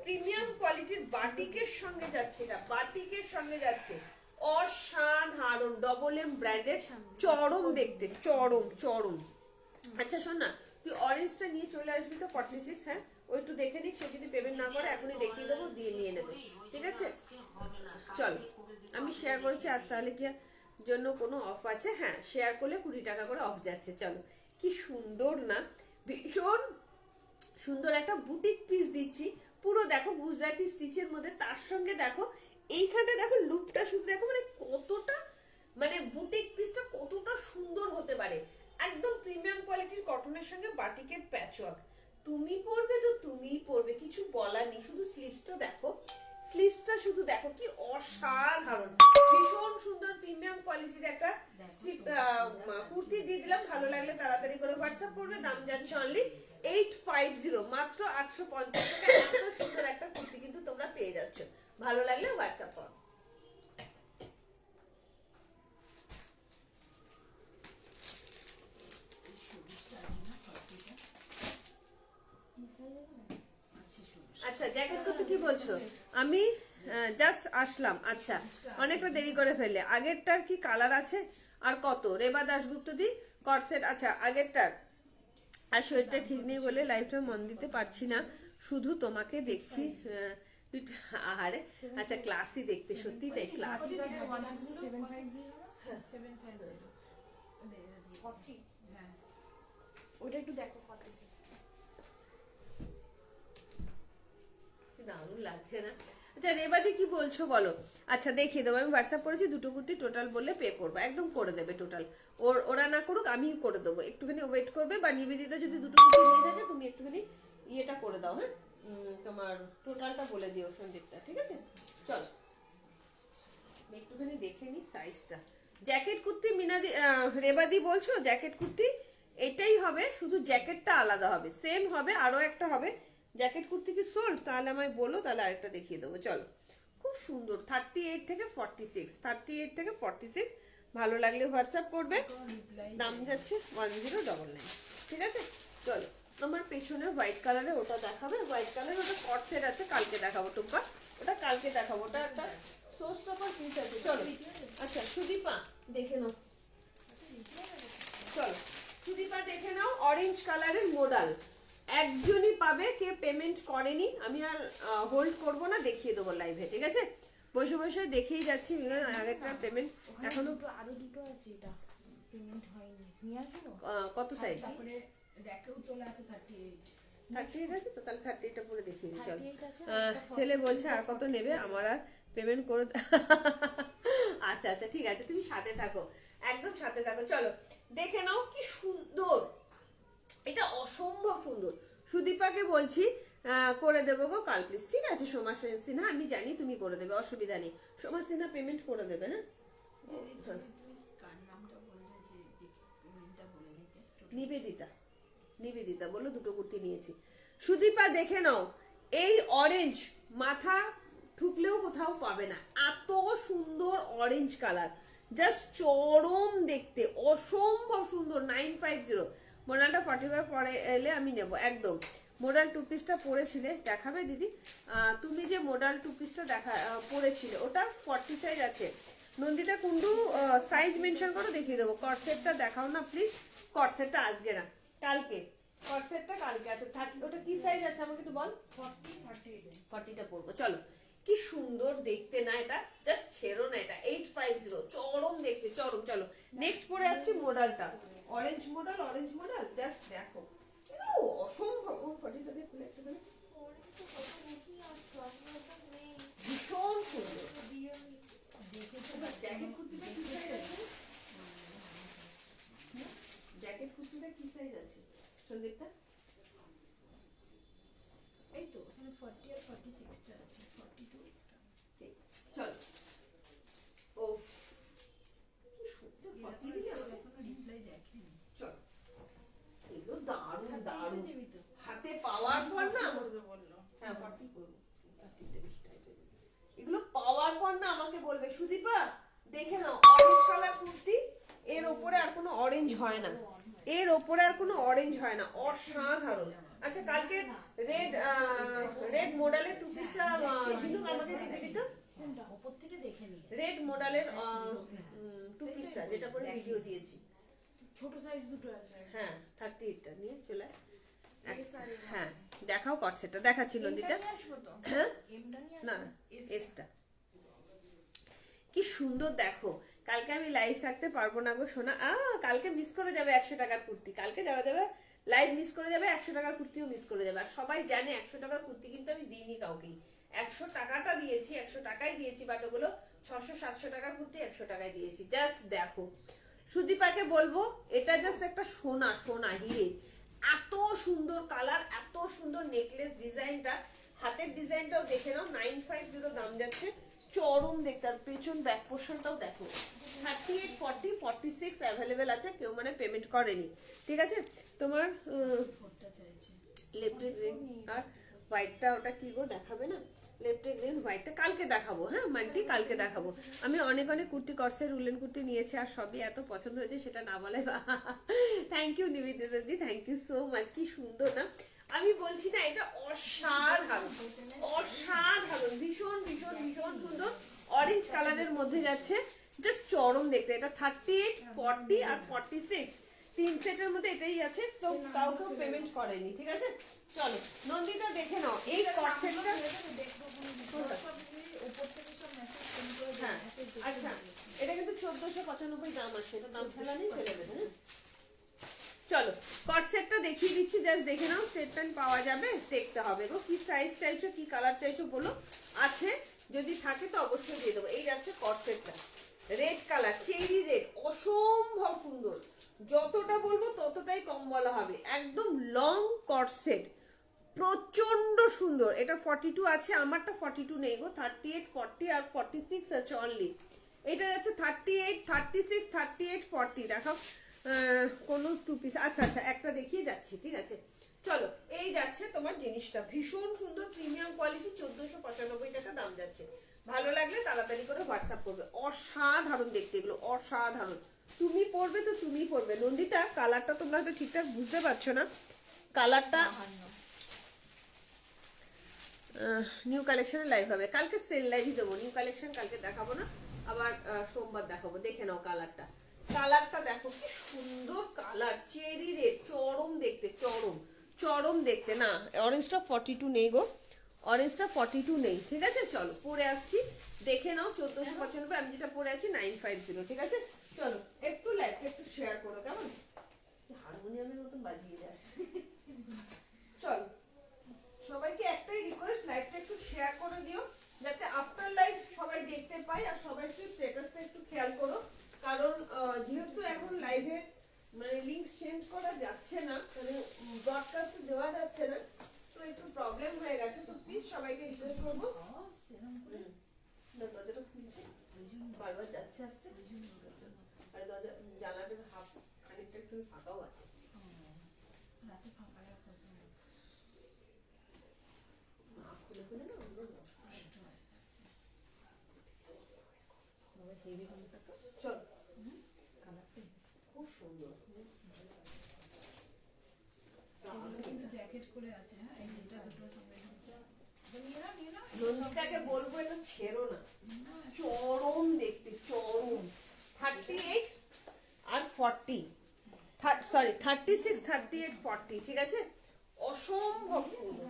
প্রিমিয়াম কোয়ালিটির বাটিকের সঙ্গে যাচ্ছে, এটা বাটিকের সঙ্গে যাচ্ছে, অসাধারণ ডবল এম ব্র্যান্ডের, চরম দেখতে, চরম চরম। আচ্ছা শোন না, তুই অরেঞ্জটা নিয়ে চলে আসবি তো 46। হ্যাঁ ওই একটু দেখে নিক, সে যদি পেমেন্ট না করে এখনই দেখিয়ে দেবো, দিয়ে নিয়ে নেবে, ঠিক আছে? চল, আমি শেয়ার করেছি আজ, তাহলে কি জন্য কোনো অফ আছে? হ্যাঁ শেয়ার করলে 20 টাকা করে অফ যাচ্ছে। চলো, কি সুন্দর না, ভীষণ সুন্দর একটা বুটিক পিস দিচ্ছি, পুরো দেখো গুজরাটি স্টিচের মধ্যে, তার সঙ্গে দেখো এইখানটা দেখো লুকটা, শুধু দেখো মানে কতটা, মানে বুটিক পিসটা কতটা সুন্দর হতে পারে, একদম প্রিমিয়াম কোয়ালিটির কটনের সঙ্গে বাটিকের প্যাচওয়ার্ক। তুমি পরবে তো তুমিই পরবে, কিছু বলার নেই। শুধু স্লিভসটা দেখো, স্লিভসটা শুধু দেখো কি অসাধারণ, ভীষণ সুন্দর প্রিমিয়াম কোয়ালিটির একটা কুর্তি দিয়ে দিলাম। ভালো লাগলে তাড়াতাড়ি করে হোয়াটসঅ্যাপ করবে, দাম যাচ্ছে অনলি 850, মাত্র 850 টাকা। এত সুন্দর একটা কুর্তি কিন্তু তোমরা পেয়ে যাচ্ছ, ভালো লাগলে হোয়াটসঅ্যাপ করো। আচ্ছা জ্যাকেট কুর্তি কি বলছো? আমি জাস্ট আসলাম। আচ্ছা অনেকটা দেরি করে ফেললে, আগেরটার কি কালার আছে আর কত? রেবা দাশগুপ্ত দি কটসেট। আচ্ছা আগেরটার, আর শরীরটা ঠিক নেই বলে লাইফটা মন দিতে পারছি না, শুধু তোমাকে দেখছি। আহারে আচ্ছা ক্লাসই দেখতে, সত্যি তাই ক্লাসই। 750 40। হ্যাঁ ওটা একটু দেখো 46। দারুণ লাগছে না? আচ্ছা রেবাদি কি বলছো বলো? আচ্ছা দেখিয়ে দেবো, আমি হোয়াটসঅ্যাপ করেছি, দুটো কুর্তি টোটাল বললে পে করবো, একদম করে দেবে টোটাল। ওরা না করুক, আমি করে দেবো, একটুখানি ওয়েট করবে, বা নিবেদিতা যদি দুটো কুর্তি নিয়ে থাকে তুমি একটুখানি ইয়েটা করে দাও। হ্যাঁ তোমার টোটালটা বলে দিও সন্দীপটা, ঠিক আছে? চল একটুখানি দেখে নি সাইজটা। জ্যাকেট কুর্তি রেবাদি বলছো জ্যাকেট কুর্তি এটাই হবে, শুধু জ্যাকেটটা আলাদা হবে, সেম হবে, আরো একটা হবে। জ্যাকেট কুর্তি কি সোল্ড? তাহলে আমায় বলো, তাহলে আরেকটা দেখিয়ে দেবো। চলো, খুব সুন্দর, 38 থেকে 46, 38 থেকে 46, ভালো লাগলে হোয়াটসঅ্যাপ করবে, দাম যাচ্ছে 1099, ঠিক আছে? চলো, তোমার পেছনে হোয়াইট কালারে ওটা দেখাবে, হোয়াইট কালার ওটা কট সেট আছে, কালকে দেখাবো টুম্পা, ওটা কালকে দেখাবো, ওটা একটা সোর্স টপার পিস আছে। চলো আচ্ছা সুদীপা দেখে নাও, চলো সুদীপা দেখে নাও, অরেঞ্জ কালারের মোডাল একজনই পাবে, কে পেমেন্ট করেনি, আমি আর হোল্ড করব না, দেখিয়ে দেবো লাইভে, ঠিক আছে? বসে বসে দেখেই যাচ্ছি আগেরটা পেমেন্ট ওখানে এখনো দুটো আরো দুটো আছে, এটা পেমেন্ট হয়নি, নিয়ে আসবো। কত সাইজ? তারপরে র্যাকেও তোলা আছে 38। 38 আছে তো, তাহলে 38টা পরে দেখিয়ে দিই চল। 38 আছে, ছেলে বলছে আর কত নেবে, আমার আর পেমেন্ট করে আচ্ছা আচ্ছা ঠিক আছে, তুমি সাথে থাকো, একদম সাথে থাকো। চলো দেখে নাও কি সুন্দর, এটা অসম্ভব সুন্দর। সুদীপাকে বলছি করে দেবো গো কাল প্লিজ, ঠিক আছে? সোমা সিনহা আমি জানি তুমি করে দেবে, অসুবিধা নেই। সোমা সিনহা পেমেন্ট করে দেবে। হ্যাঁ কার নামটা বললে যে পেমেন্টটা বলে দিতে? নিবেদিতা, নিবেদিতা বললো দুটো কুর্তি নিয়েছি। সুদীপা দেখে নাও, এই অরেঞ্জ মাথা ঠুকলেও কোথাও পাবে না, এত সুন্দর অরেঞ্জ কালার, জাস্ট চরম দেখতে, অসম্ভব সুন্দর। 950 মোডালটা 45 পরে এলে আমি নেব একদম। মোডাল টু পিসটা পরেছিলে, দেখাবে দিদি? তুমি যে মোডাল টু পিসটা পরেছিলে ওটা 40 সাইজ আছে। নন্দিতা কুন্ডু সাইজ মেনশন করো, দেখিয়ে দেবো। কর্সেটটা দেখাও না প্লিজ, কর্সেটটা আজকে না কালকে, কর্সেটটা কালকে আছে। 30 ওটা কি সাইজ আছে আমাকে তো বল। 40টা পরবো, চলো। কি সুন্দর দেখতে না এটা, জাস্ট ছেড়ো না এটা। 850 চরম দেখতে, চরম। চলো নেক্সট পরে আসছি মোডালটা, orange modal, orange modal just দেখো অসম্ভব। ও 40টা দিয়ে খুলে একটা দেবে, ভীষণ সুন্দর। জ্যাকেট কুর্তিটা কি সাইজ আছে? জ্যাকেট কুর্তিটা কি সাইজ আছে সন্দীপটা? এই তো এখানে 40 আর 46টা আছে, 42। চল ও কি সুন্দর 40 দিলে আমাকে এখনো রিপ্লাই দেখেনি। চল, এগুলো দারুণ দারুণ, দিবি তো? হাতে পাওয়ার পর না করবে বললো। হ্যাঁ 40 করবো, 30টা বেশি টাইট হয়ে যাবে। এগুলো পাওয়ার পর না আমাকে বলবে সুদীপা দেখে নাও, অরেঞ্জ কালার কুর্তি, এর ওপরে আর কোনো অরেঞ্জ হয় না, এর ওপরে আর কোনো অরেঞ্জ হয় না, অসাধারণ। আচ্ছা কালকে রেড মডেলের টু পিসটা ঝিনুক আমাকে দিয়ে দিবি তো? কোনটা উপর থেকে দেখে নিয়ে? রেড মডেলের টু পিসটা যেটা করে ভিডিও দিয়েছি, ছোট সাইজ দুটো আছে। হ্যাঁ 38টা নিয়ে চলে আয়। এস আর এম হ্যাঁ দেখাও কর্সেটটা, দেখাচ্ছি নন্দিতা। নিয়ে আসবো তো? হ্যাঁ এমটা নিয়ে না আসবো? না এসটা কি সুন্দর দেখো। কালকে আমি লাইভ থাকতে পারবো না গো সোনা, কালকে মিস করে যাবে 100 টাকার কুর্তি। কালকে যারা যারা লাইভ মিস করে যাবে 100 টাকার কুর্তিও মিস করে যাবে। আর সবাই জানে 100 টাকার কুর্তি কিন্তু আমি দিইনি কাউকেই, 100 টাকাটা দিয়েছি, 100 টাকাই দিয়েছি, বাট ওগুলো 600-700 টাকার কুর্তি 100 টাকায় দিয়েছি। জাস্ট দেখো, সুদীপাকে বলবো এটা জাস্ট একটা সোনা, সোনা হিরে, এত সুন্দর কালার, এত সুন্দর নেকলেস ডিজাইনটা, হাতের ডিজাইনটাও দেখে নাও। 950 দাম যাচ্ছে, চরম দেখতে। আর পেছন ব্যাক পোর্শনটাও দেখো, 38, 40, 46 অ্যাভেলেবেল আছে, কেউ মানে পেমেন্ট করেনি, ঠিক আছে? তোমার ফোরটা চাইছে। লেফটে গ্রিন আর হোয়াইটটা, ওটা কি গো দেখাবে না? লেফটে গ্রিন হোয়াইটটা কালকে দেখাবো। হ্যাঁ মান্টি কালকে দেখাবো। আমি অনেক অনেক কুর্তি কর্সের উলেন কুর্তি নিয়েছি, আর সবই এত পছন্দ হয়েছে সেটা না বলে। Thank you Nivedita di, thank you so much. কি সুন্দর না, আমি বলছি না এটা অসাধারণ, অসাধারণ, ভীষণ ভীষণ ভীষণ সুন্দর। অরেঞ্জ কালারের মধ্যে যাচ্ছে, জাস্ট চরম দেখতে। এটা 38, 40 আর 46 তিন সেটের মধ্যে এটাই আছে, তো কাউকে পেমেন্ট করেনি, ঠিক আছে? চলো নন্দিতা দেখে নাও এই কর্সেটটা। উপর থেকে সব মেসেজ সেন্ড করে হ্যাঁ আচ্ছা, এটা কিন্তু 1495 দাম আছে, এটা দাম ফেলা নেই, ফেলে দেবে। হ্যাঁ চলো কর্সেটটা দেখিয়ে দিচ্ছি, জাস্ট দেখে নাও। সেট প্যান্ট পাওয়া যাবে, দেখতে হবে গো কি সাইজ চাইছো, কি কালার চাইছো বলো, আছে যদি থাকে তো অবশ্যই দিয়ে দেবো। এই যাচ্ছে কর্সেটটা, রেড কালার, চেরি রেড, অসম্ভব সুন্দর। যতটা বলবো ততটাই কম বলা হবে, একদম লং কর্সেট, প্রচন্ড সুন্দর। এটা 42 আছে, আমারটা 42 নেই গো, 38, 40 আর 46 আছে অনলি। এটা যাচ্ছে 38, 36, 38, 40। দেখাও কোনো টু পিস। আচ্ছা আচ্ছা একটা দেখিয়ে যাচ্ছি, ঠিক আছে? চলো এই যাচ্ছে তোমার জিনিসটা, ভীষণ সুন্দর প্রিমিয়াম কোয়ালিটি, 1495 টাকা দাম যাচ্ছে। ভালো লাগলে তাড়াতাড়ি করে হোয়াটসঅ্যাপ করবে, অসাধারণ দেখতে এগুলো, অসাধারণ। তুমি পরবে তো তুমি পরবে। নন্দিতা কালারটা তোমরা হয়তো ঠিকঠাক বুঝতে পারছো না, কালারটা নিউ কালেকশনের লাইভ হবে কালকে, সেল লাইভই দেবো। নিউ কালেকশন কালকে দেখাবো না, আবার সোমবার দেখাবো। দেখে নাও কালারটা, কালারটা দেখো কি সুন্দর কালার, চেরি রেড, চরম দেখতে, চরম চরম দেখতে। না অরেঞ্জটা 42 নেই গো, অরেঞ্জটা 42 নেই, ঠিক আছে। চলো পরে আসছি, দেখে নাও। 1495, আমি যেটা পরে আছি 950, ঠিক আছে। চলো একটু লাইভটা একটু শেয়ার করো, কেমন? হারমোনিয়ামের মতন বাজিয়ে যাস। চলো সবাইকে একটাই রিকোয়েস্ট, লাইভটা একটু শেয়ার করে দিও, যাতে আফটার লাইভ সবাই দেখতে পায়। আর সবাই একটু স্ট্যাটাসটা একটু খেয়াল করো, কারণ যেহেতু এখন লাইভে মানে লিংক চেঞ্জ করা যাচ্ছে না, মানে ব্রডকাস্ট দেওয়া যাচ্ছে না, তো একটু প্রবলেম হয়ে গেছে। তো প্লিজ সবাইকে রিকোয়েস্ট করবো, দরজাটা খুলছে বারবার যাচ্ছে আসছে, আর দরজা জানালাটার হাফ খানিকটা একটু ফাঁকাও আছে। রাতে ফাঁকা রাখো, খুলে খুলে না অন্য কষ্ট হয়ে যাচ্ছে। হেভি ঘন্টা তো। চল, কালারটা খুব সুন্দর। কিন্তু জ্যাকেট করে আছে, হ্যাঁ এই দুটো সঙ্গে নিয়ে নাও। নন্দিতাকে বলবো এটা ছেড়ো না, চরম দেখতে, চরম। 38 আর 40, সরি 36, 38, 40, ঠিক আছে। অসম্ভব সুন্দর,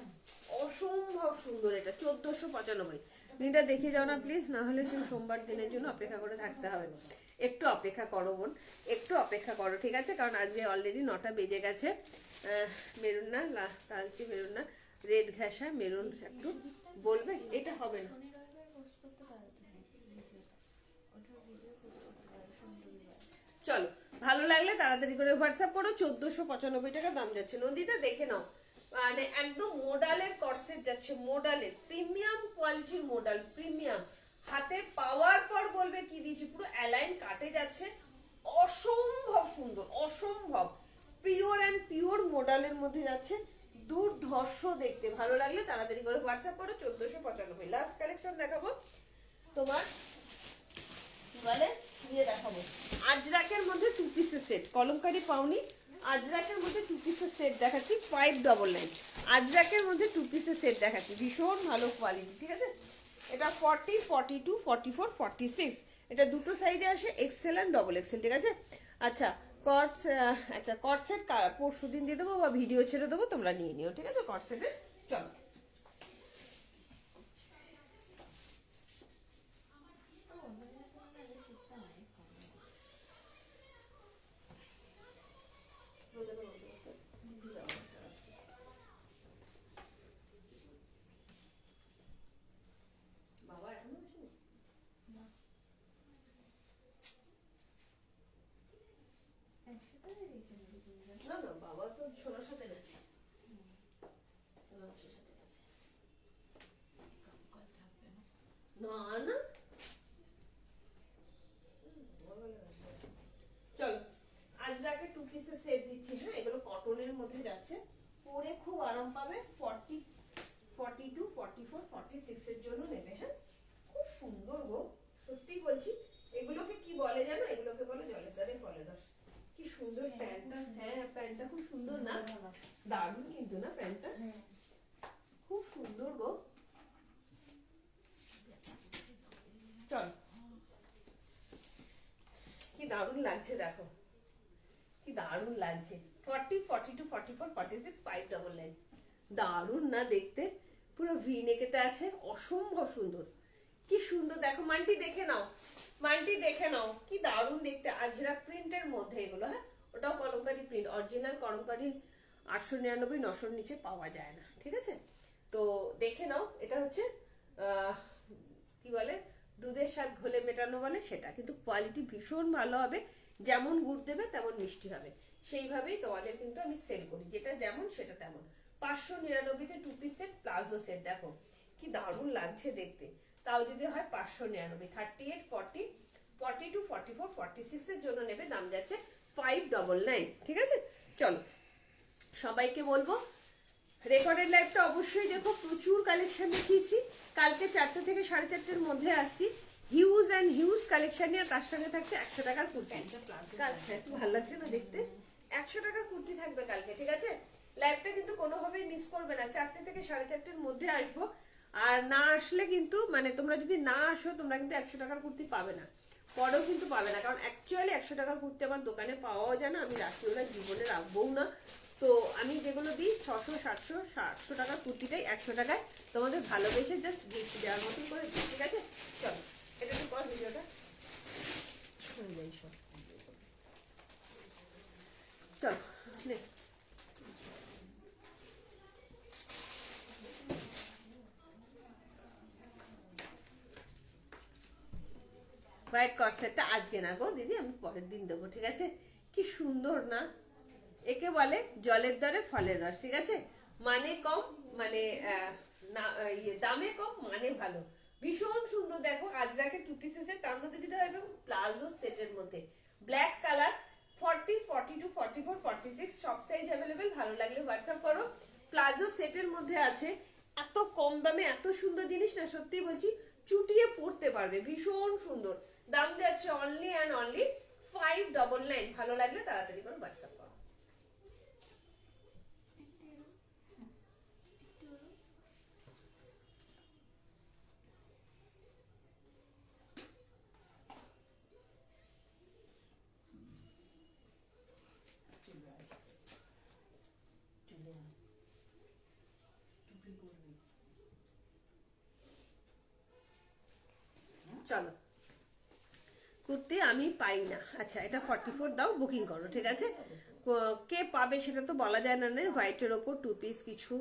অসম্ভব সুন্দর। এটা 1495। দিনটা দেখে যাও না প্লিজ, না হলে সেই সোমবার দিনের জন্য অপেক্ষা করে থাকতে হবে। একটু অপেক্ষা করো বোন, একটু অপেক্ষা করো, ঠিক আছে। কারণ আজকে অলরেডি 9টা বেজে গেছে। মেরুন না, লালচে মেরুন না, রেড ঘাসা মেরুন একটু বলবে। এটা হবে না, শনি রবিবার পোস্ট করতে পারো তুমি ভিডিওটা, ওটার ভিডিও পোস্ট করতে পারো শনি রবিবার। চলো ভালো লাগলে তাড়াতাড়ি করে হোয়াটসঅ্যাপ করো। 1495 টাকা দাম যাচ্ছে। নন্দিতা দেখে নাও, মানে একদম মোডালের কর্সেট যাচ্ছে, মোডালের প্রিমিয়াম কোয়ালিটির মোডাল, প্রিমিয়াম। হাতে পাওয়ার পর বলবে কি দিয়েছি, পুরো অ্যালাইন কাটে যাচ্ছে, অসম্ভব সুন্দর, অসম্ভব পিওর অ্যান্ড পিওর মোডালের মধ্যে যাচ্ছে, দুর্ধর্ষ দেখতে। ভালো লাগলে তাড়াতাড়ি করে হোয়াটসঅ্যাপ করো। 1495। লাস্ট কালেকশন দেখাবো তোমার, বলে নিয়ে দেখাবো। আজরাকের মধ্যে 2 পিসের সেট, কলমকারি পাওনি, আজরাকের মধ্যে 2 পিসের সেট দেখাচ্ছি 599। আজরাকের মধ্যে 2 পিসের সেট দেখাচ্ছি, ভীষণ ভালো কোয়ালিটি, ঠিক আছে। এটা 40, 42, 44, 46, এটা দুটো সাইজে আসে, এক্সেল অ্যান্ড ডবল এক্সেল, ঠিক আছে। আচ্ছা কটস, আচ্ছা কট সেট পরশু দিন দিয়ে দেবো বা ভিডিও ছেড়ে দেবো, তোমরা নিয়ে নিও, ঠিক আছে। কট সেটের চলো বাবা এখনো আসেনি? একসাথে বেরিয়েছে নাকি দুজন? না না, বাবা তো ছোলার সাথে গেছে, মাংসের সাথে গেছে। কাল থাকবে না। না না, চলো আজরাকে 2 পিসের সেট দিচ্ছি, হ্যাঁ। এগুলো কটনের মধ্যে যাচ্ছে, পরে খুব আরাম পাবে। 40, 42, 44, 46 এর জন্য নেবে, হ্যাঁ। খুব সুন্দর গো, সত্যি বলছি। এগুলোকে কি বলে জানো? এগুলোকে বলে জলের দ্বারে ফলের রস। কি সুন্দর প্যান্টটা, হ্যাঁ প্যান্টটা খুব সুন্দর না? দারুণ কিন্তু না প্যান্টটা, খুব সুন্দর গো। চল কি দারুণ লাগছে দেখো, কি দারুণ লাগছে। 40, 42, 44, 46, 599। দারুণ না দেখতে, পুরো ভি নেকেতে আছে, অসম্ভব সুন্দর। কি সুন্দর দেখো, মানটি দেখে নাও, মানটি দেখে নাও, কি দারুণ দেখতে। আজরাক প্রিন্টের মধ্যে এগুলো, হ্যাঁ। ওটাও কলমকারি প্রিন্ট, অরিজিনাল কলমকারি। 899, 900 নিচে পাওয়া যায় না, ঠিক আছে। তো দেখে নাও, এটা হচ্ছে কি বলে, দুধের স্বাদ ঘোলে মেটানো বলে, সেটা কিন্তু কোয়ালিটি ভীষণ ভালো হবে। যেমন গুড় দেবে তেমন মিষ্টি হবে, সেইভাবেই তোমাদের কিন্তু আমি সেল করি, যেটা যেমন সেটা তেমন। 599-তে 2 পিস সেট প্লাজো সেট, দেখো কি দারুণ লাগছে দেখতে। তাও যদি হয় 599, 38, 40, 42, 44, 46 এর জন্য নেবে, দাম যাচ্ছে 599, ঠিক আছে। চলো সবাইকে বলবো রেকর্ডেড লাইভটা অবশ্যই দেখো, প্রচুর কালেকশন দেখিয়েছি। কালকে 4টে থেকে 4:30-এর মধ্যে আসছি, হিউজ অ্যান্ড হিউজ কালেকশন নিয়ে। তার সঙ্গে থাকছে 100 টাকার কুর্তি। কালকে একটু ভালো লাগছে না দেখতে? 100 টাকার কুর্তি থাকবে কালকে, ঠিক আছে। লাইভটা কিন্তু কোনোভাবেই মিস করবে না, 4টে থেকে 4:30-এর মধ্যে আসবো। আর না আসলে কিন্তু, মানে তোমরা যদি না আসো, তোমরা কিন্তু 100 টাকার কুর্তি পাবে না, পরেও কিন্তু পাবে না। কারণ অ্যাকচুয়ালি 100 টাকার কুর্তি আমার দোকানে পাওয়াও যায় না, আমি রাত্রিবেলা জীবনে রাখবো না। তো আমি যেগুলো দিই 600 700 টাকার কুর্তিটাই 100 টাকায় তোমাদের ভালোবেসে জাস্ট গিফট দেওয়ার মতন করে দিই, ঠিক আছে? চলো এটা একটু কর ভিডিওটা, হয়ে যাই সব। চলো নে। হোয়াইট কর্সেটটা আজকে না গো দিদি, আমি পরের দিন দেবো, ঠিক আছে? কি সুন্দর না, একে বলে জলের দরে ফলের রস, ঠিক আছে? মানে কম, মানে না দামে কম, মানে ভালো, ভীষণ সুন্দর। দেখো আজরাকে 2 পিসেসের, তার মধ্যে যদি হয় এরকম প্লাজো সেটের মধ্যে ব্ল্যাক কালার, 40 42 44 46 সব সাইজ অ্যাভেলেবেল। ভালো লাগলে হোয়াটসঅ্যাপ করো। প্লাজো সেটের মধ্যে আছে, এত কম দামে এত সুন্দর জিনিস না, সত্যি বলছি চুটিয়ে পড়তে পারবে, ভীষণ সুন্দর। দাম যাচ্ছে অনলি অ্যান্ড অনলি 599। ভালো লাগলে তাড়াতাড়ি করে হোয়াটসঅ্যাপ করো। চলো কুর্তি আমি পাই না, আচ্ছা এটা 44 দাও, বুকিং করো, ঠিক আছে? কে পাবে সেটা তো বলা যায় না। হোয়াইটের ওপর 2 পিস কিছু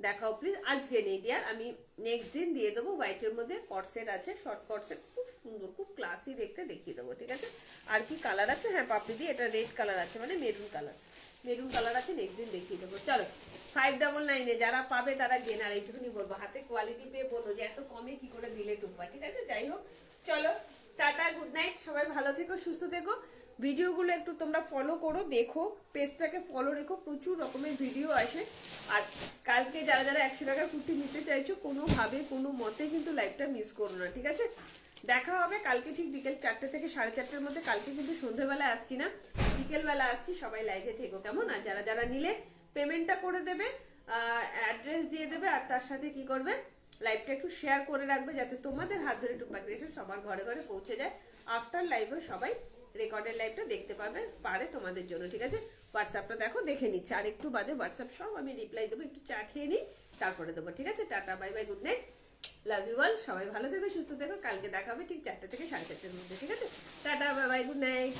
দেখাও প্লিজ। আজকে নেই ডিয়ার, আমি নেক্সট দিন দিয়ে দেবো। হোয়াইটের মধ্যে কটসেট আছে, শর্ট কটসেট, খুব সুন্দর, খুব ক্লাসি দেখতে, দেখিয়ে দেবো, ঠিক আছে? আর কি কালার আছে, হ্যাঁ পাপড়ি দিয়ে এটা রেড কালার আছে, মানে মেরুন কালার আছে, নেক্সট দিন দেখিয়ে দেবো। চলো 599 যারা পাবে তারা গেনার, এইটুকুনি বলবো। হাতে কোয়ালিটি পেয়ে বলো যে এত কমে কি করে দিলে টুপা, ঠিক আছে? যাই হোক চলো টাটা, গুড নাইট, সবাই ভালো থেকো, সুস্থ থেকো। ভিডিওগুলো একটু তোমরা ফলো করো, দেখো, পেজটাকে ফলো রেখো, প্রচুর রকমের ভিডিও আসে। আর কালকে যারা যারা 100 টাকার কুর্তি নিতে চাইছো, কোনোভাবে কোনো মতে কিন্তু লাইভটা মিস করো না, ঠিক আছে? দেখা হবে কালকে ঠিক বিকেল 4টে থেকে 4:30-র মধ্যে। কালকে কিন্তু সন্ধ্যেবেলা আসছি না, বিকেলবেলা আসছি, সবাই লাইভে থেকো, কেমন? আর যারা যারা নিলে পেমেন্টটা করে দেবে, অ্যাড্রেস দিয়ে দেবে, আর তার সাথে কি করবে, লাইভটা একটু শেয়ার করে রাখবে, যাতে তোমাদের হাত ধরে টুপা ক্রিয়েশন সবার ঘরে ঘরে পৌঁছে যায়। আফটার লাইভে সবাই রেকর্ডের লাইভটা দেখতে পারে তোমাদের জন্য, ঠিক আছে? হোয়াটসঅ্যাপটা দেখো, দেখে নিচ্ছি, আর একটু বাদে হোয়াটসঅ্যাপ সব আমি রিপ্লাই দেবো, একটু চা খেয়ে নিই, তারপরে দেবো, ঠিক আছে? Tata, bye bye, good night, love you all, সবাই ভালো থেকো, সুস্থ থেকো। কালকে দেখা হবে ঠিক 4টে থেকে 4:30-র মধ্যে, ঠিক আছে? Tata, bye bye, good night.